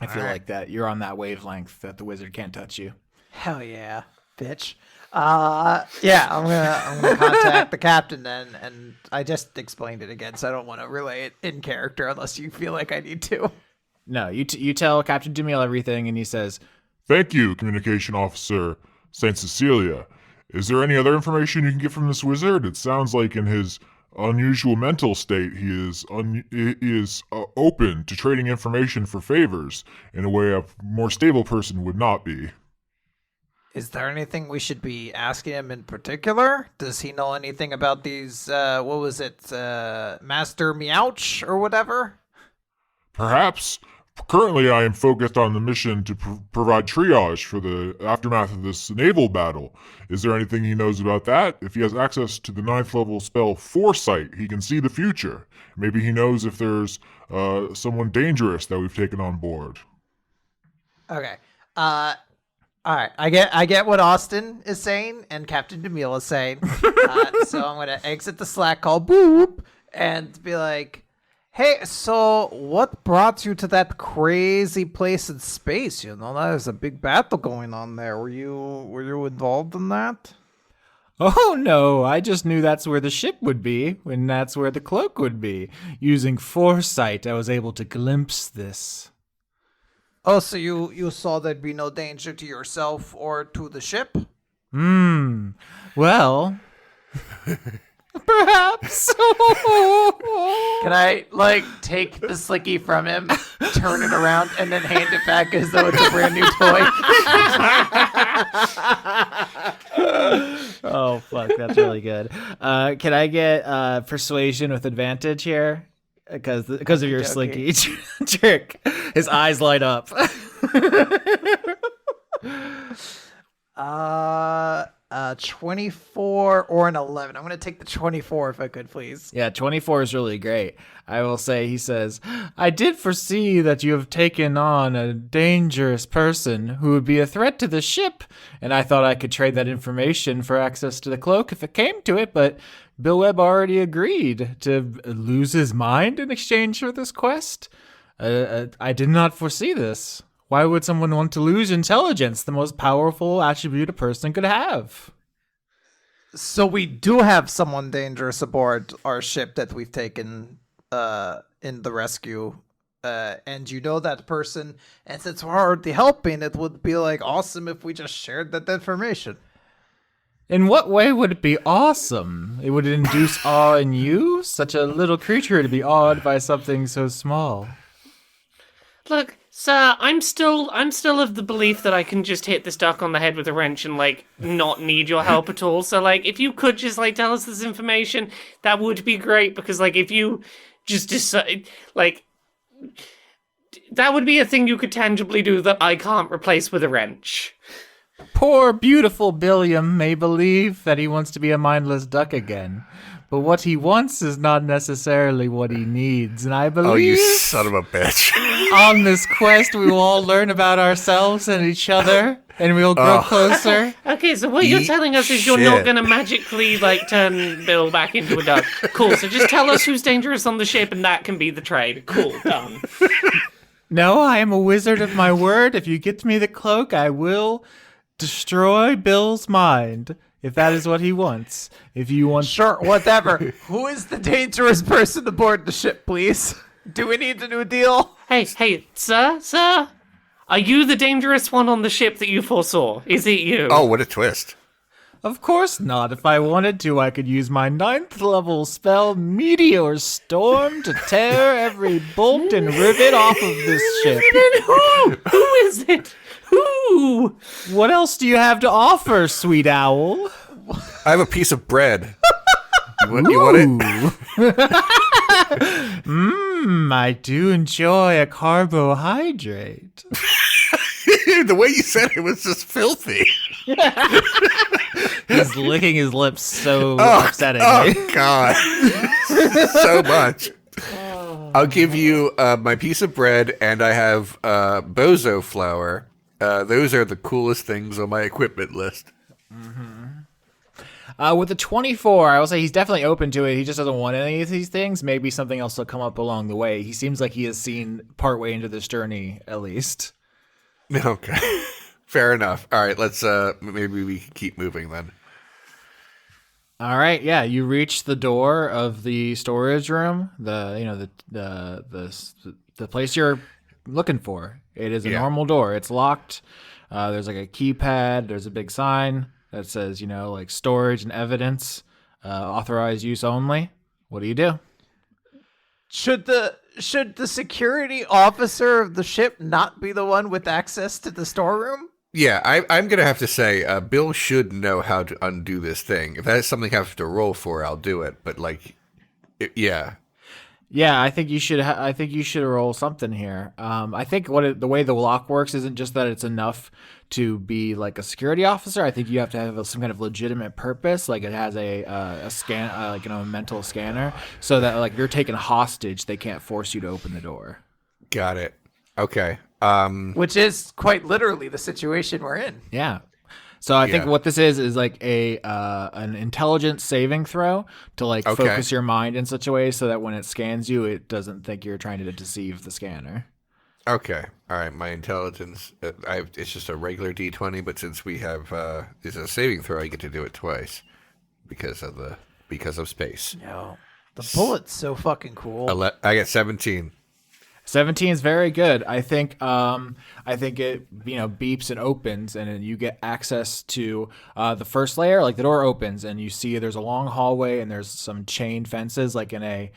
I feel like that you're on that wavelength that the wizard can't touch you. Hell yeah. Bitch. I'm gonna contact the captain then, and I just explained it again, so I don't want to relay it in character unless you feel like I need to. No, you tell Captain Dumille everything, and he says, "Thank you, Communication Officer Saint Cecilia. Is there any other information you can get from this wizard? It sounds like in his unusual mental state, he is open to trading information for favors in a way a more stable person would not be." Is there anything we should be asking him in particular? Does he know anything about these, Master Meowch or whatever? Perhaps. Currently, I am focused on the mission to provide triage for the aftermath of this naval battle. Is there anything he knows about that? If he has access to the 9th level spell Foresight, he can see the future. Maybe he knows if there's someone dangerous that we've taken on board. Okay. All right, I get what Austin is saying and Captain Dumille is saying. So I'm gonna exit the Slack call, boop, and be like, "Hey, so what brought you to that crazy place in space? You know, there's a big battle going on there. Were you involved in that?" "Oh no, I just knew that's where the ship would be, and that's where the cloak would be. Using foresight, I was able to glimpse this." "Oh, so you saw there'd be no danger to yourself or to the ship?" Well, perhaps. Can I, take the slicky from him, turn it around, and then hand it back as though it's a brand new toy? Oh, fuck, that's really good. Can I get persuasion with advantage here? Because of your slinky trick. His eyes light up. 24 or an 11. I'm going to take the 24 if I could, please. Yeah, 24 is really great. I will say, he says, "I did foresee that you have taken on a dangerous person who would be a threat to the ship, and I thought I could trade that information for access to the cloak if it came to it, but Bill Webb already agreed to lose his mind in exchange for this quest. I did not foresee this. Why would someone want to lose intelligence, the most powerful attribute a person could have?" So we do have someone dangerous aboard our ship that we've taken in the rescue. And you know that person, and since we're already helping, it would be awesome if we just shared that information. In what way would it be awesome? It would induce awe in you? Such a little creature to be awed by something so small. Look, sir, I'm still of the belief that I can just hit this duck on the head with a wrench and, like, not need your help at all. So, like, if you could just, like, tell us this information, that would be great, because, like, if you just decide, like, that would be a thing you could tangibly do that I can't replace with a wrench. Poor, beautiful Billiam may believe that he wants to be a mindless duck again. But what he wants is not necessarily what he needs, and I believe... Oh, you son of a bitch. On this quest, we will all learn about ourselves and each other, and we'll grow closer. Okay, so what you're telling us is you're not going to magically, like, turn Bill back into a duck. Cool, so just tell us who's dangerous on the ship, and that can be the trade. Cool, done. No, I am a wizard of my word. If you get me the cloak, I will destroy Bill's mind. If that is what he wants. If you want... Sure, whatever. Who is the dangerous person aboard the ship, please? Do we need a new deal? Hey, sir? Are you the dangerous one on the ship that you foresaw? Is it you? Oh, what a twist. Of course not. If I wanted to, I could use my 9th level spell, Meteor Storm, to tear every bolt and rivet off of this ship. Then who? Who is it? Who? What else do you have to offer, sweet owl? I have a piece of bread. You want it? I do enjoy a carbohydrate. The way you said it was just filthy. He's licking his lips so upsettingly. Oh, God. So much. I'll give you my piece of bread, and I have bozo flour. Those are the coolest things on my equipment list. With the 24, I will say he's definitely open to it. He just doesn't want any of these things. Maybe something else will come up along the way. He seems like he has seen partway into this journey, at least. Okay. Fair enough. All right, let's maybe we can keep moving then. All right, yeah, you reach the door of the storage room, the place you're looking for. It is a normal door. It's locked. There's like a keypad. There's a big sign that says, like storage and evidence, authorized use only. What do you do? Should the security officer of the ship not be the one with access to the storeroom? Yeah, I'm going to have to say, Bill should know how to undo this thing. If that's something I have to roll for, I'll do it. But, yeah. Yeah, I think you should. I think you should roll something here. I think the way the lock works isn't just that it's enough to be like a security officer. I think you have to have some kind of legitimate purpose. Like it has a scan, a mental scanner, so that like if you're taken hostage, they can't force you to open the door. Got it. Okay. Which is quite literally the situation we're in. Yeah. So I think what this is like an intelligence saving throw to like focus your mind in such a way so that when it scans you, it doesn't think you're trying to deceive the scanner. Okay. All right. My intelligence, it's just a regular D20, but since we have it's a saving throw, I get to do it twice because of space. No, the bullet's so fucking cool. I get 17. 17 is very good. I think it beeps and opens, and then you get access to the first layer. Like the door opens, and you see there's a long hallway, and there's some chain fences, like in a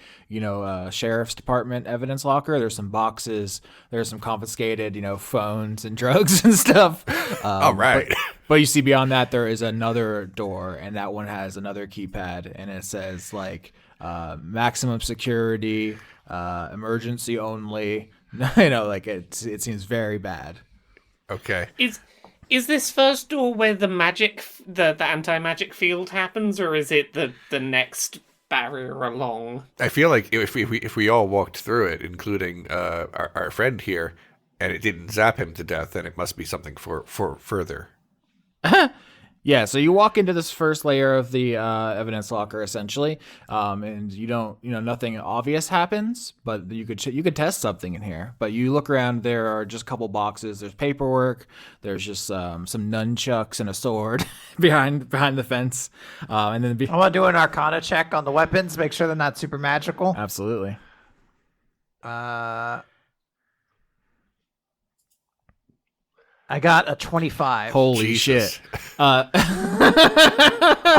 sheriff's department evidence locker. There's some boxes. There's some confiscated phones and drugs and stuff. All right. But you see beyond that there is another door, and that one has another keypad, and it says like maximum security. Emergency only. It seems very bad. Okay. Is this first door where the anti-magic field happens, or is it the next barrier along? I feel like if we all walked through it, including our friend here, and it didn't zap him to death, then it must be something for further. Yeah, so you walk into this first layer of the evidence locker, essentially, and you don't, nothing obvious happens, but you could test something in here. But you look around, there are just a couple boxes. There's paperwork. There's just some nunchucks and a sword behind the fence. And then I want to do an Arcana check on the weapons, make sure they're not super magical. Absolutely. I got a 25. Holy Jesus. shit. I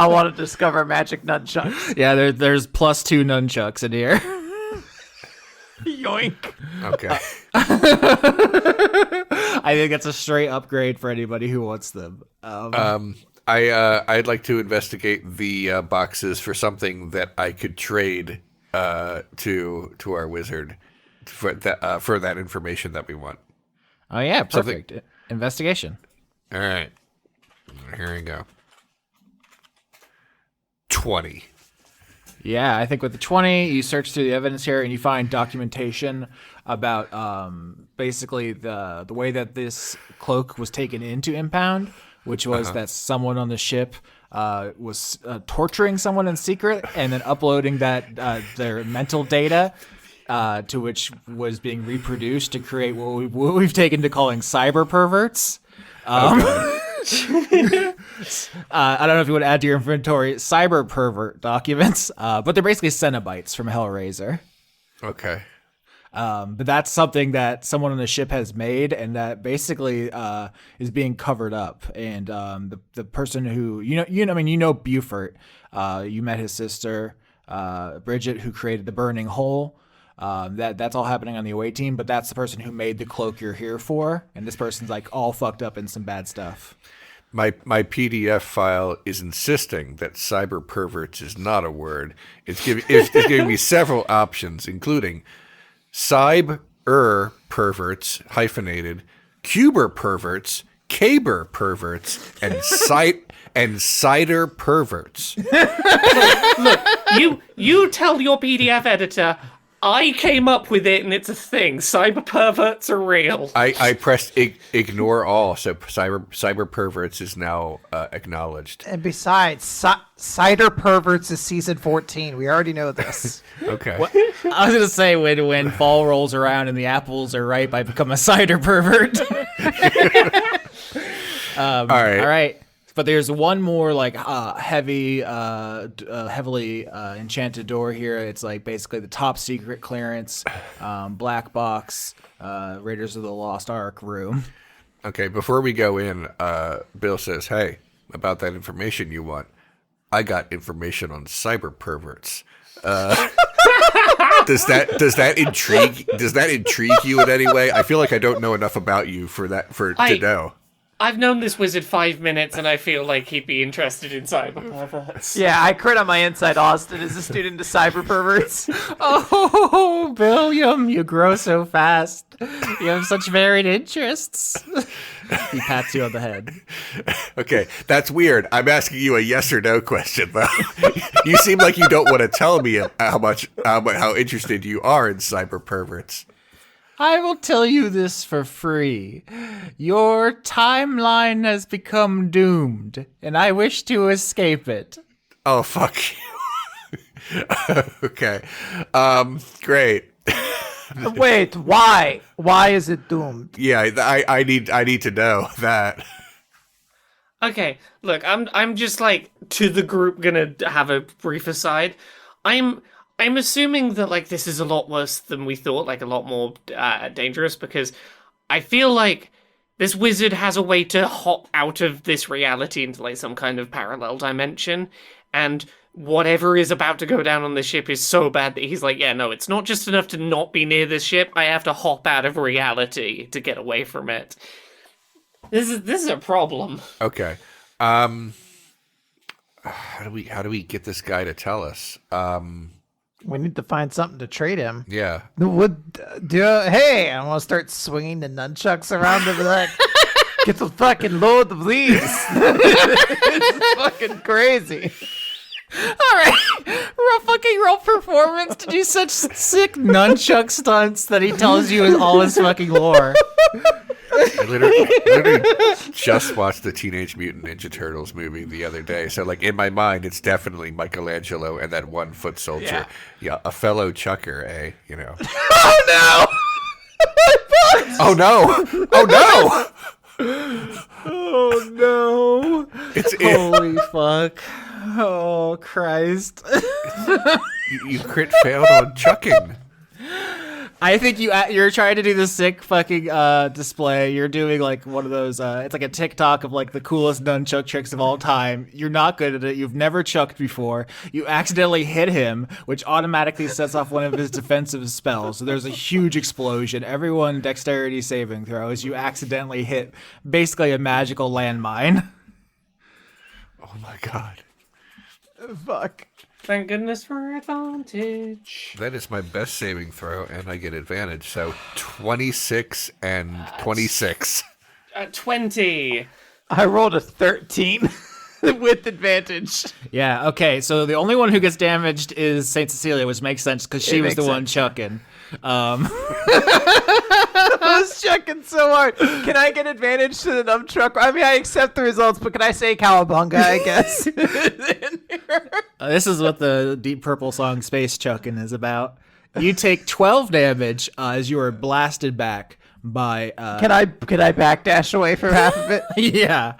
want to discover magic nunchucks. Yeah, there's +2 nunchucks in here. Yoink. Okay. I think that's a straight upgrade for anybody who wants them. I'd like to investigate the boxes for something that I could trade to our wizard for that information that we want. Oh yeah, perfect. Investigation. All right, here we go. 20. Yeah, I think with the 20, you search through the evidence here and you find documentation about basically the way that this cloak was taken into impound, which was that someone on the ship was torturing someone in secret and then uploading their mental data to which was being reproduced to create what we've taken to calling cyber perverts. I don't know if you want to add to your inventory cyber pervert documents, but they're basically Cenobites from Hellraiser. Okay. But that's something that someone on the ship has made, and that basically is being covered up. And the person who you know Buford, you met his sister, Bridget, who created the burning hole. That's all happening on the away team, but that's the person who made the cloak you're here for, and this person's like all fucked up in some bad stuff. My PDF file is insisting that cyber perverts is not a word. It's giving me several options, including cyber perverts hyphenated, cuber perverts, caber perverts, and cider perverts. Look, you tell your PDF editor I came up with it and it's a thing. Cyber perverts are real. I pressed ignore all, so cyber perverts is now acknowledged. And besides, Cider Perverts is season 14. We already know this. Okay. I was gonna say when fall rolls around and the apples are ripe, I become a cider pervert. All right. But there's one more like heavily enchanted door here. It's like basically the top secret clearance, black box, Raiders of the Lost Ark room. Okay, before we go in, Bill says, "Hey, about that information you want, I got information on cyber perverts." Does that intrigue you in any way? I feel like I don't know enough about you to know. I've known this wizard 5 minutes, and I feel like he'd be interested in cyber perverts. Yeah, I crit on my inside. Austin is a student of cyber perverts. Oh, William, you grow so fast. You have such varied interests. He pats you on the head. Okay, that's weird. I'm asking you a yes or no question, though. You seem like you don't want to tell me how interested you are in cyber perverts. I will tell you this for free. Your timeline has become doomed, and I wish to escape it. Oh, fuck you. Okay. Great. Wait, why? Why is it doomed? Yeah, I need to know that. Okay, look, I'm just like to the group gonna have a brief aside. I'm assuming that, like, this is a lot worse than we thought, like, a lot more dangerous, because I feel like this wizard has a way to hop out of this reality into, like, some kind of parallel dimension, and whatever is about to go down on the ship is so bad that he's like, yeah, no, it's not just enough to not be near this ship, I have to hop out of reality to get away from it. This is a problem. Okay. How do we get this guy to tell us? We need to find something to trade him. Yeah. Hey, I want to start swinging the nunchucks around and be like, get the fucking load of these. It's fucking crazy. All right, roll performance to do such sick nunchuck stunts that he tells you is all his fucking lore. I literally just watched the Teenage Mutant Ninja Turtles movie the other day. So, like, in my mind, it's definitely Michelangelo and that 1 foot soldier. Yeah, a fellow chucker, eh? You know. Oh, no! Oh, no! Oh, no! Oh, no. Holy fuck. Oh, Christ. You crit failed on chucking. I think you're trying to do the sick fucking display. You're doing like one of those. It's like a TikTok of like the coolest nunchuck tricks of all time. You're not good at it. You've never chucked before. You accidentally hit him, which automatically sets off one of his defensive spells. So there's a huge explosion. Everyone dexterity saving throws. You accidentally hit basically a magical landmine. Oh my god. Fuck. Thank goodness for advantage. That is my best saving throw, and I get advantage. So 26 and 26. 20. I rolled a 13 with advantage. Yeah. Okay. So the only one who gets damaged is Saint Cecilia, which makes sense because she was the one chucking. I was checking so hard. Can I get advantage to the dump truck? I mean, I accept the results, but can I say cowabunga, I guess? This is what the Deep Purple song Space Chuckin' is about. You take 12 damage as you are blasted back by... Can I backdash away from half of it? Yeah.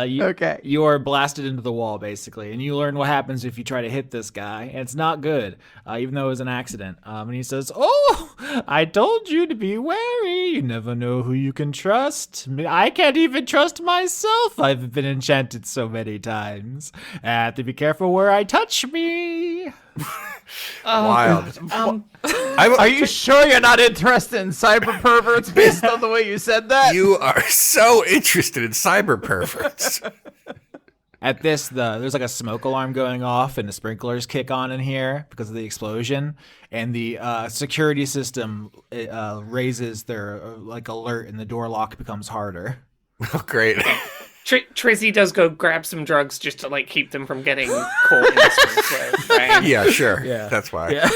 Okay. You are blasted into the wall, basically, and you learn what happens if you try to hit this guy, and it's not good, even though it was an accident. And he says, "Oh, I told you to be wary. You never know who you can trust. I can't even trust myself. I've been enchanted so many times. I have to be careful where I touch me." Wild. Are you sure you're not interested in cyber perverts based on the way you said that? You are so interested in cyber perverts. At this, there's like a smoke alarm going off, and the sprinklers kick on in here because of the explosion, and the security system raises their like alert, and the door lock becomes harder. Oh, great. Trizzy does go grab some drugs just to like keep them from getting caught in the sprinkler, right? Yeah, sure. Yeah, that's why. Yeah.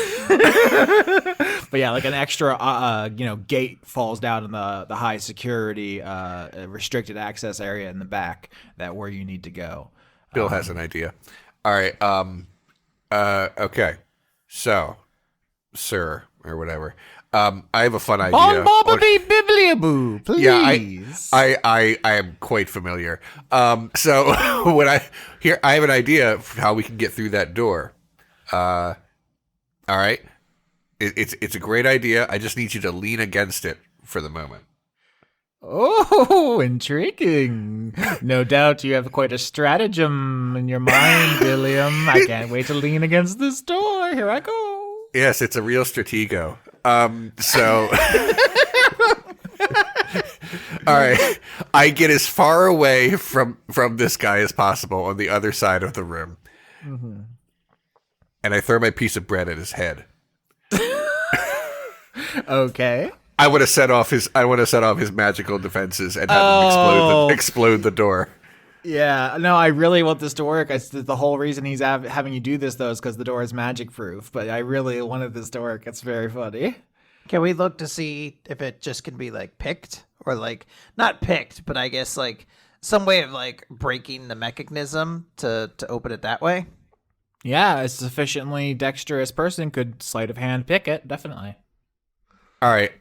But yeah, like an extra gate falls down in the high security restricted access area in the back where you need to go. Bill has an idea. All right. Okay. So, sir, or whatever. I have a fun idea. Bibliaboo, please. Yeah, I am quite familiar. So when I have an idea of how we can get through that door. All right. It's a great idea. I just need you to lean against it for the moment. Oh, intriguing. No doubt you have quite a stratagem in your mind, William. I can't wait to lean against this door. Here I go. Yes, it's a real stratego. So, all right, I get as far away from this guy as possible on the other side of the room, and I throw my piece of bread at his head. Okay. I want to set off his magical defenses and have him explode the door. Yeah, no, I really want this to work. The whole reason he's having you do this, though, is because the door is magic proof. But I really wanted this to work. It's very funny. Can we look to see if it just can be like picked or like not picked, but I guess like some way of like breaking the mechanism to open it that way? Yeah, a sufficiently dexterous person could sleight of hand pick it, definitely. All right.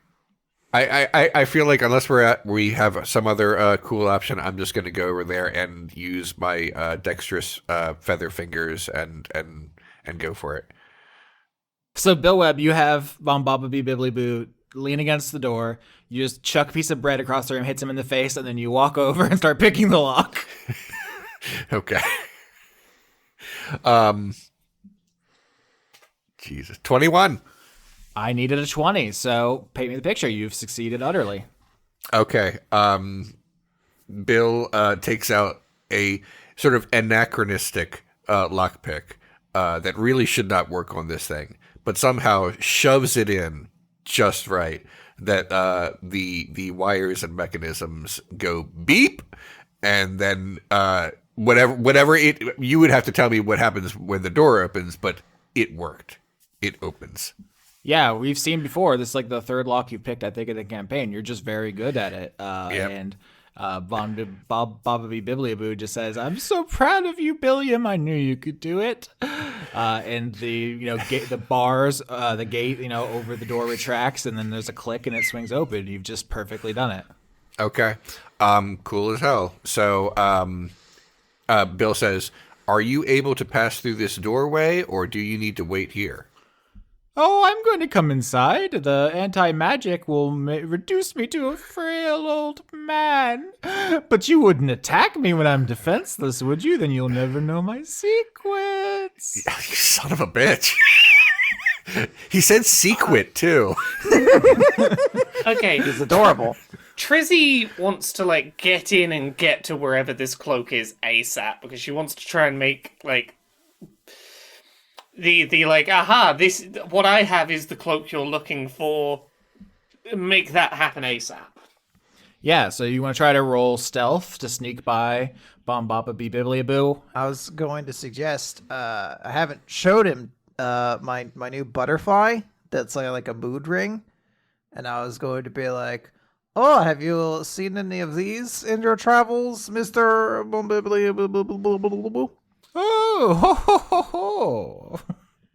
I feel like unless we have some other cool option, I'm just going to go over there and use my dexterous feather fingers and go for it. So, Bill Webb, you have Bombaba Bee Bibbly Boo lean against the door. You just chuck a piece of bread across the room, hits him in the face, and then you walk over and start picking the lock. Okay. Jesus. 21. I needed a 20, so paint me the picture. You've succeeded utterly. Okay. Bill takes out a sort of anachronistic lockpick that really should not work on this thing, but somehow shoves it in just right that the wires and mechanisms go beep, and then whatever you would have to tell me what happens when the door opens, but it worked. It opens. Yeah, we've seen before. This is like the third lock you've picked, I think, in the campaign. You're just very good at it. Yep. And Bobby Bibliaboo just says, "I'm so proud of you, Billiam. I knew you could do it." And the bars, the gate, over the door retracts, and then there's a click, and it swings open. You've just perfectly done it. Okay. Cool as hell. So, Bill says, "Are you able to pass through this doorway, or do you need to wait here?" Oh, I'm going to come inside. The anti-magic will reduce me to a frail old man. But you wouldn't attack me when I'm defenseless, would you? Then you'll never know my secrets. You son of a bitch. He said sequit, too. Okay, It's adorable. Trizzy wants to, like, get in and get to wherever this cloak is ASAP, because she wants to try and make, like, the like, this, what I have is the cloak you're looking for. Make that happen ASAP. Yeah, so you want to try to roll stealth to sneak by Bombaba Bibliaboo? I was going to suggest, I haven't showed him my new butterfly that's like a mood ring, and I was going to be like, oh, have you seen any of these in your travels, Mr. Oh, ho, ho, ho, ho.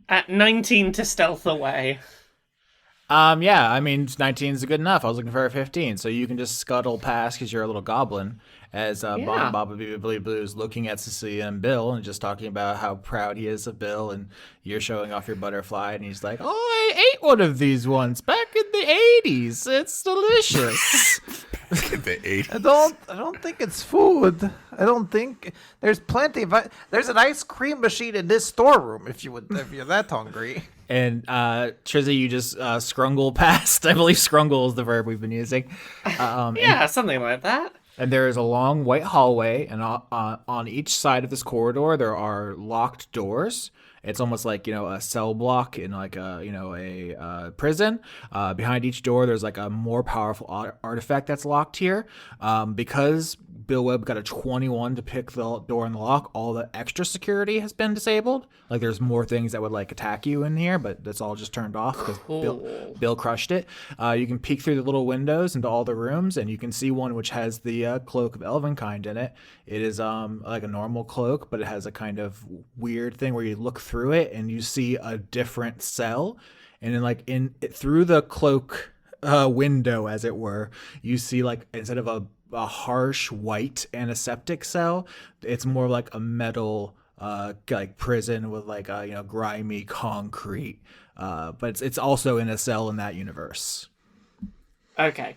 At 19 to stealth away. Yeah, I mean, 19 is good enough. I was looking for a 15, so you can just scuttle past because you're a little goblin. As Bob Blue is looking at Cecilia and Bill and just talking about how proud he is of Bill, and you're showing off your butterfly, and he's like, "Oh, I ate one of these once back in the 80s. It's delicious." In the 80s. I don't think it's food. I don't think there's plenty of. There's an ice cream machine in this storeroom if you're that hungry. And Trizzy, you just scrungle past. I believe scrungle is the verb we've been using. Yeah, something like that. And there is a long white hallway, and on each side of this corridor there are locked doors. It's almost like, a cell block in like a prison. Behind each door there's like a more powerful artifact that's locked here. Because Bill Webb got a 21 to pick the door and the lock, all the extra security has been disabled. Like there's more things that would like attack you in here, but that's all just turned off because Bill crushed it. You can peek through the little windows into all the rooms, and you can see one which has the cloak of Elvenkind in it. It is like a normal cloak, but it has a kind of weird thing where you look through it and you see a different cell, and then through the cloak window, as it were, you see like instead of a harsh white antiseptic cell, it's more like a metal like prison with like grimy concrete, but it's also in a cell in that universe. Okay.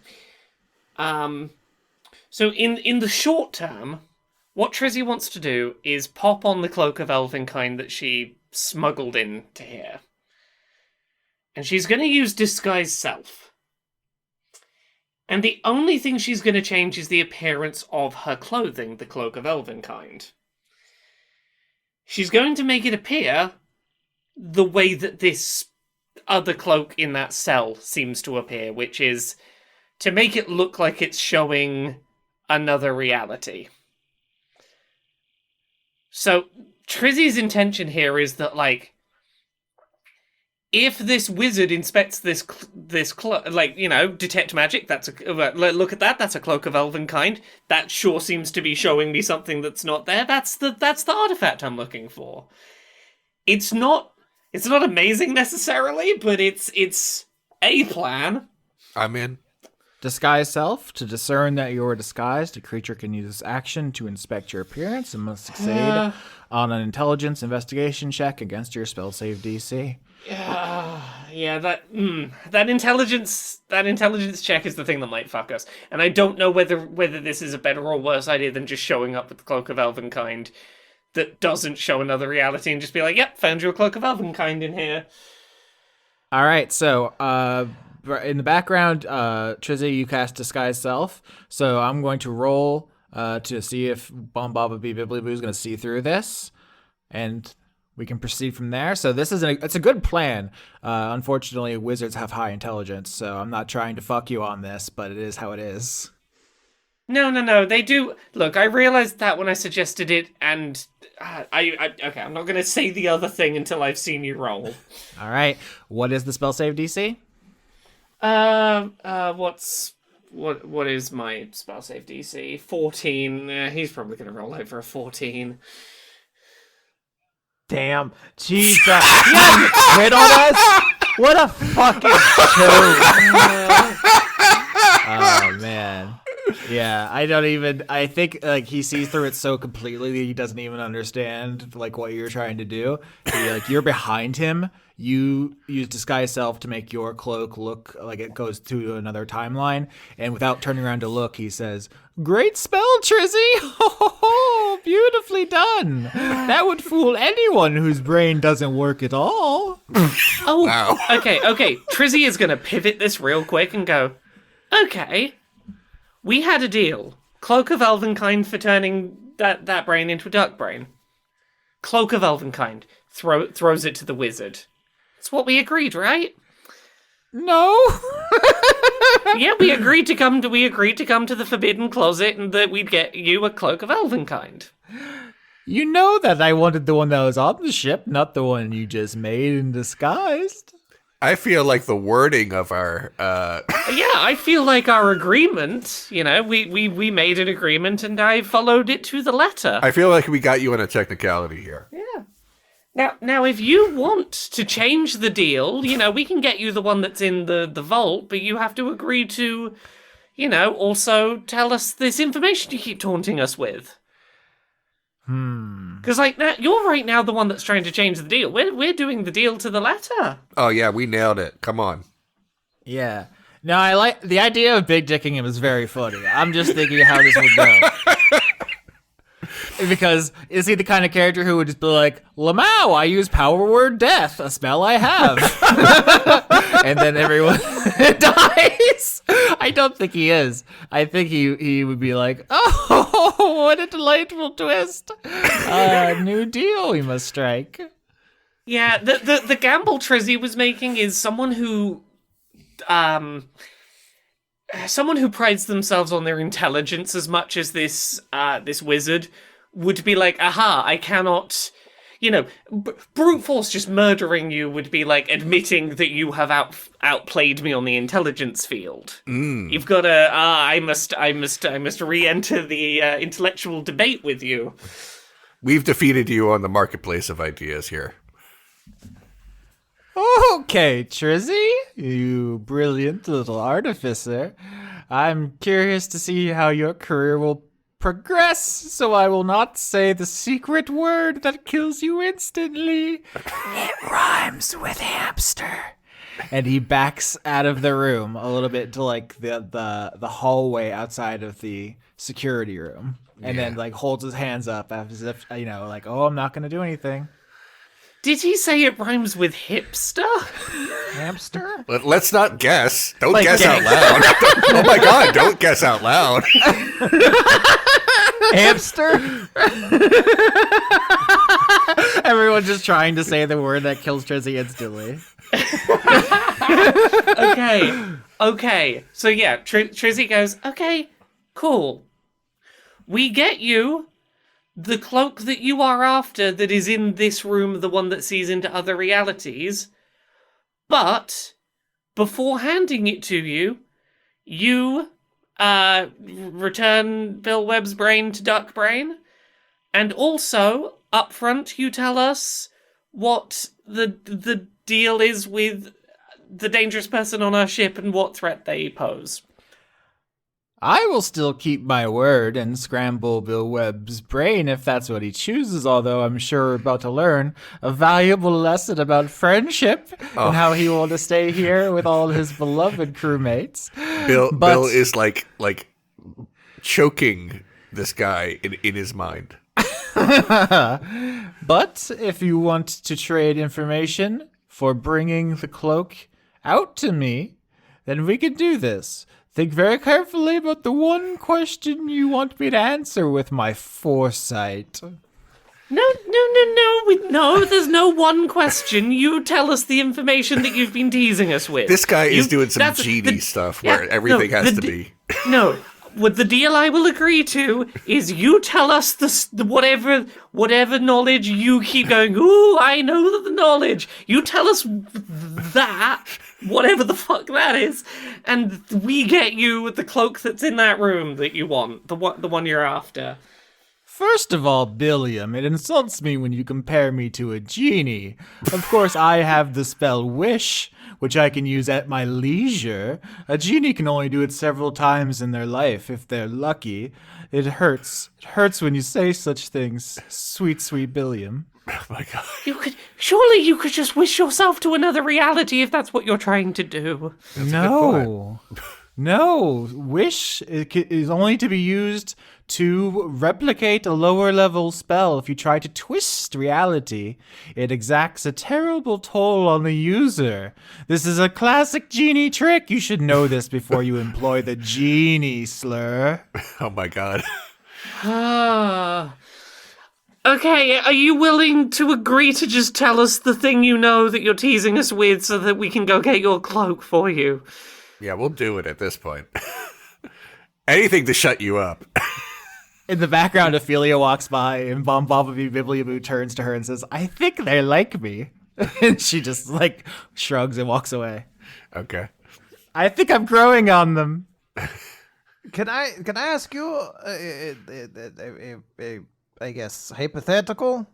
So in the short term, what Trizzy wants to do is pop on the cloak of Elvenkind that she smuggled into here. And she's going to use Disguise Self. And the only thing she's going to change is the appearance of her clothing, the cloak of Elvenkind. She's going to make it appear the way that this other cloak in that cell seems to appear, which is to make it look like it's showing another reality. So, Trizzy's intention here is that, like, if this wizard inspects this cloak, detect magic, look at that, that's a cloak of Elvenkind, that sure seems to be showing me something that's not there, that's the artifact I'm looking for. It's not amazing necessarily, but it's a plan. I'm in. Disguise Self. To discern that you are disguised, a creature can use this action to inspect your appearance and must succeed on an intelligence investigation check against your spell save DC. Yeah, that intelligence check is the thing that might fuck us. And I don't know whether this is a better or worse idea than just showing up with the Cloak of Elvenkind that doesn't show another reality and just be like, yep, found you a Cloak of Elvenkind in here. All right, so in the background, Trizzy, you cast Disguise Self. So I'm going to roll to see if Bombaba Bibliaboo is going to see through this, and we can proceed from there. So this is it's a good plan. Unfortunately, wizards have high intelligence, so I'm not trying to fuck you on this, but it is how it is. No, they do. Look, I realized that when I suggested it, and okay, I'm not going to say the other thing until I've seen you roll. All right, what is the spell save DC? What is my spell save DC? 14. He's probably going to roll over a 14. Damn. Jesus. Yeah, quit on us? What a fucking joke. Oh, man. Yeah, I think like he sees through it so completely that he doesn't even understand like what you're trying to do. You're behind him. You use disguise self to make your cloak look like it goes to another timeline, and without turning around to look, he says, "Great spell, Trizzy! Ho, beautifully done. That would fool anyone whose brain doesn't work at all." Oh, Wow. okay. Trizzy is going to pivot this real quick and go, okay, we had a deal. Cloak of Elvenkind for turning that brain into a duck brain. Cloak of Elvenkind throws it to the wizard. It's what we agreed, right? No. Yeah, we agreed to come to the Forbidden Closet and that we'd get you a Cloak of Elvenkind. You know that I wanted the one that was on the ship, not the one you just made and disguised. I feel like the wording of our Yeah, I feel like our agreement, we made an agreement and I followed it to the letter. I feel like we got you on a technicality here. Yeah. Now, if you want to change the deal, we can get you the one that's in the vault, but you have to agree to, also tell us this information you keep taunting us with. Because, you're right now the one that's trying to change the deal. We're doing the deal to the letter. Oh yeah, we nailed it. Come on. Yeah. No, I like the idea of big dicking him is very funny. I'm just thinking how this would go. Because is he the kind of character who would just be like, "Lamau, I use power word death, a spell I have," and then everyone dies? I don't think he is. I think he would be like, "Oh, what a delightful twist! New deal we must strike." Yeah, the gamble Trizzy was making is someone who prides themselves on their intelligence as much as this wizard would be like, aha, I cannot, brute force just murdering you would be like admitting that you have outplayed me on the intelligence field. You've got to, I must re-enter the intellectual debate with you. We've defeated you on the marketplace of ideas here. Okay, Trizzy, you brilliant little artificer. I'm curious to see how your career will progress, so I will not say the secret word that kills you instantly. It rhymes with hamster. And he backs out of the room a little bit to like the hallway outside of the security room, and then like holds his hands up as if like, oh, I'm not gonna do anything. Did he say it rhymes with hipster? Hamster? Let's not guess. Don't guess out loud. Oh my god, don't guess out loud. Hamster? Everyone's just trying to say the word that kills Trizzy instantly. Okay. So yeah, Trizzy goes, okay, cool. We get you the cloak that you are after that is in this room, the one that sees into other realities. But before handing it to you, you return Bill Webb's brain to Duck Brain. And also, up front, you tell us what the deal is with the dangerous person on our ship and what threat they pose. I will still keep my word and scramble Bill Webb's brain if that's what he chooses, although I'm sure we're about to learn a valuable lesson about friendship and how he will to stay here with all his beloved crewmates. Bill is like choking this guy in his mind. But if you want to trade information for bringing the cloak out to me, then we can do this. Think very carefully about the one question you want me to answer with my foresight. No, there's no one question. You tell us the information that you've been teasing us with. This guy is doing some genie stuff where everything has to be. No, what the deal I will agree to is you tell us the whatever knowledge you keep going, ooh, I know the knowledge. You tell us that, whatever the fuck that is, and we get you the cloak that's in that room that you want, the one you're after. First of all, Billiam, it insults me when you compare me to a genie. Of course, I have the spell Wish, which I can use at my leisure. A genie can only do it several times in their life, if they're lucky. It hurts. It hurts when you say such things, sweet, sweet Billiam. Oh my god. Surely you could just wish yourself to another reality if that's what you're trying to do. No. No, Wish is only to be used to replicate a lower level spell. If you try to twist reality, it exacts a terrible toll on the user. This is a classic genie trick. You should know this before you employ the genie slur. Oh my god. Okay, are you willing to agree to just tell us the thing you know that you're teasing us with so that we can go get your cloak for you? Yeah, we'll do it at this point. Anything to shut you up. In the background, Ophelia walks by, and Bomb Bobby Bibliaboo turns to her and says, I think they like me. And she just, shrugs and walks away. Okay. I think I'm growing on them. Can I ask you I guess hypothetical?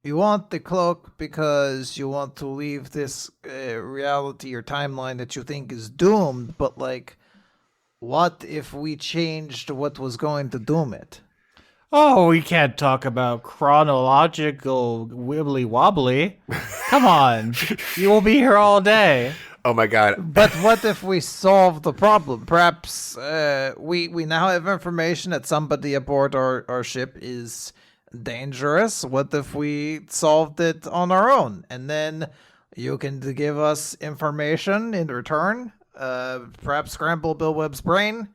You want the cloak because you want to leave this reality or timeline that you think is doomed, but what if we changed what was going to doom it? Oh, we can't talk about chronological wibbly wobbly. Come on. You will be here all day. Oh my god. But what if we solve the problem? Perhaps we now have information that somebody aboard our ship is dangerous. What if we solved it on our own? And then you can give us information in return? Perhaps scramble Bill Webb's brain?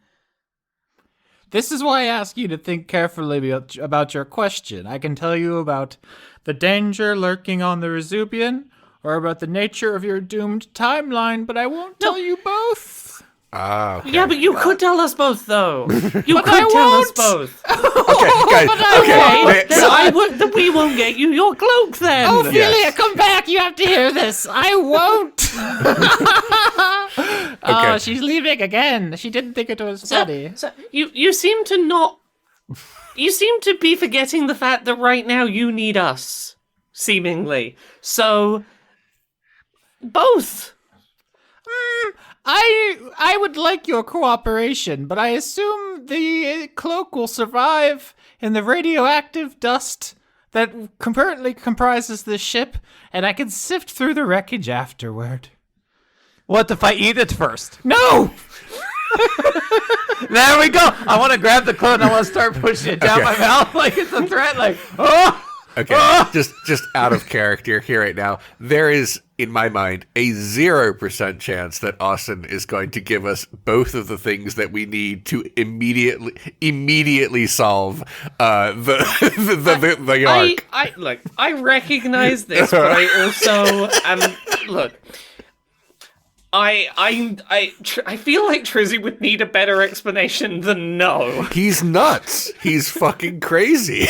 This is why I ask you to think carefully about your question. I can tell you about the danger lurking on the Resubian, or about the nature of your doomed timeline, but I won't tell you both. Okay. Yeah, but you could tell us both, though. You But could I tell us won't. both. Okay, guys. Okay. Then we won't get you your cloak, then. Ophelia, Yes. come back. You have to hear this. I won't. Oh, she's leaving again. She didn't think it was funny. So you seem to not... You seem to be forgetting the fact that right now you need us, seemingly. So... Both. I would like your cooperation, but I assume the cloak will survive in the radioactive dust that currently comprises this ship, and I can sift through the wreckage afterward. What if I eat it first? No! There we go. I want to grab the cloak and I want to start pushing it down Okay. my mouth like it's a threat. Oh! Okay, just out of character here right now. There is, in my mind, a 0% chance that Austin is going to give us both of the things that we need to immediately solve the arc. I recognize this, but I also look. I feel like Trizzy would need a better explanation than no. He's nuts. He's fucking crazy.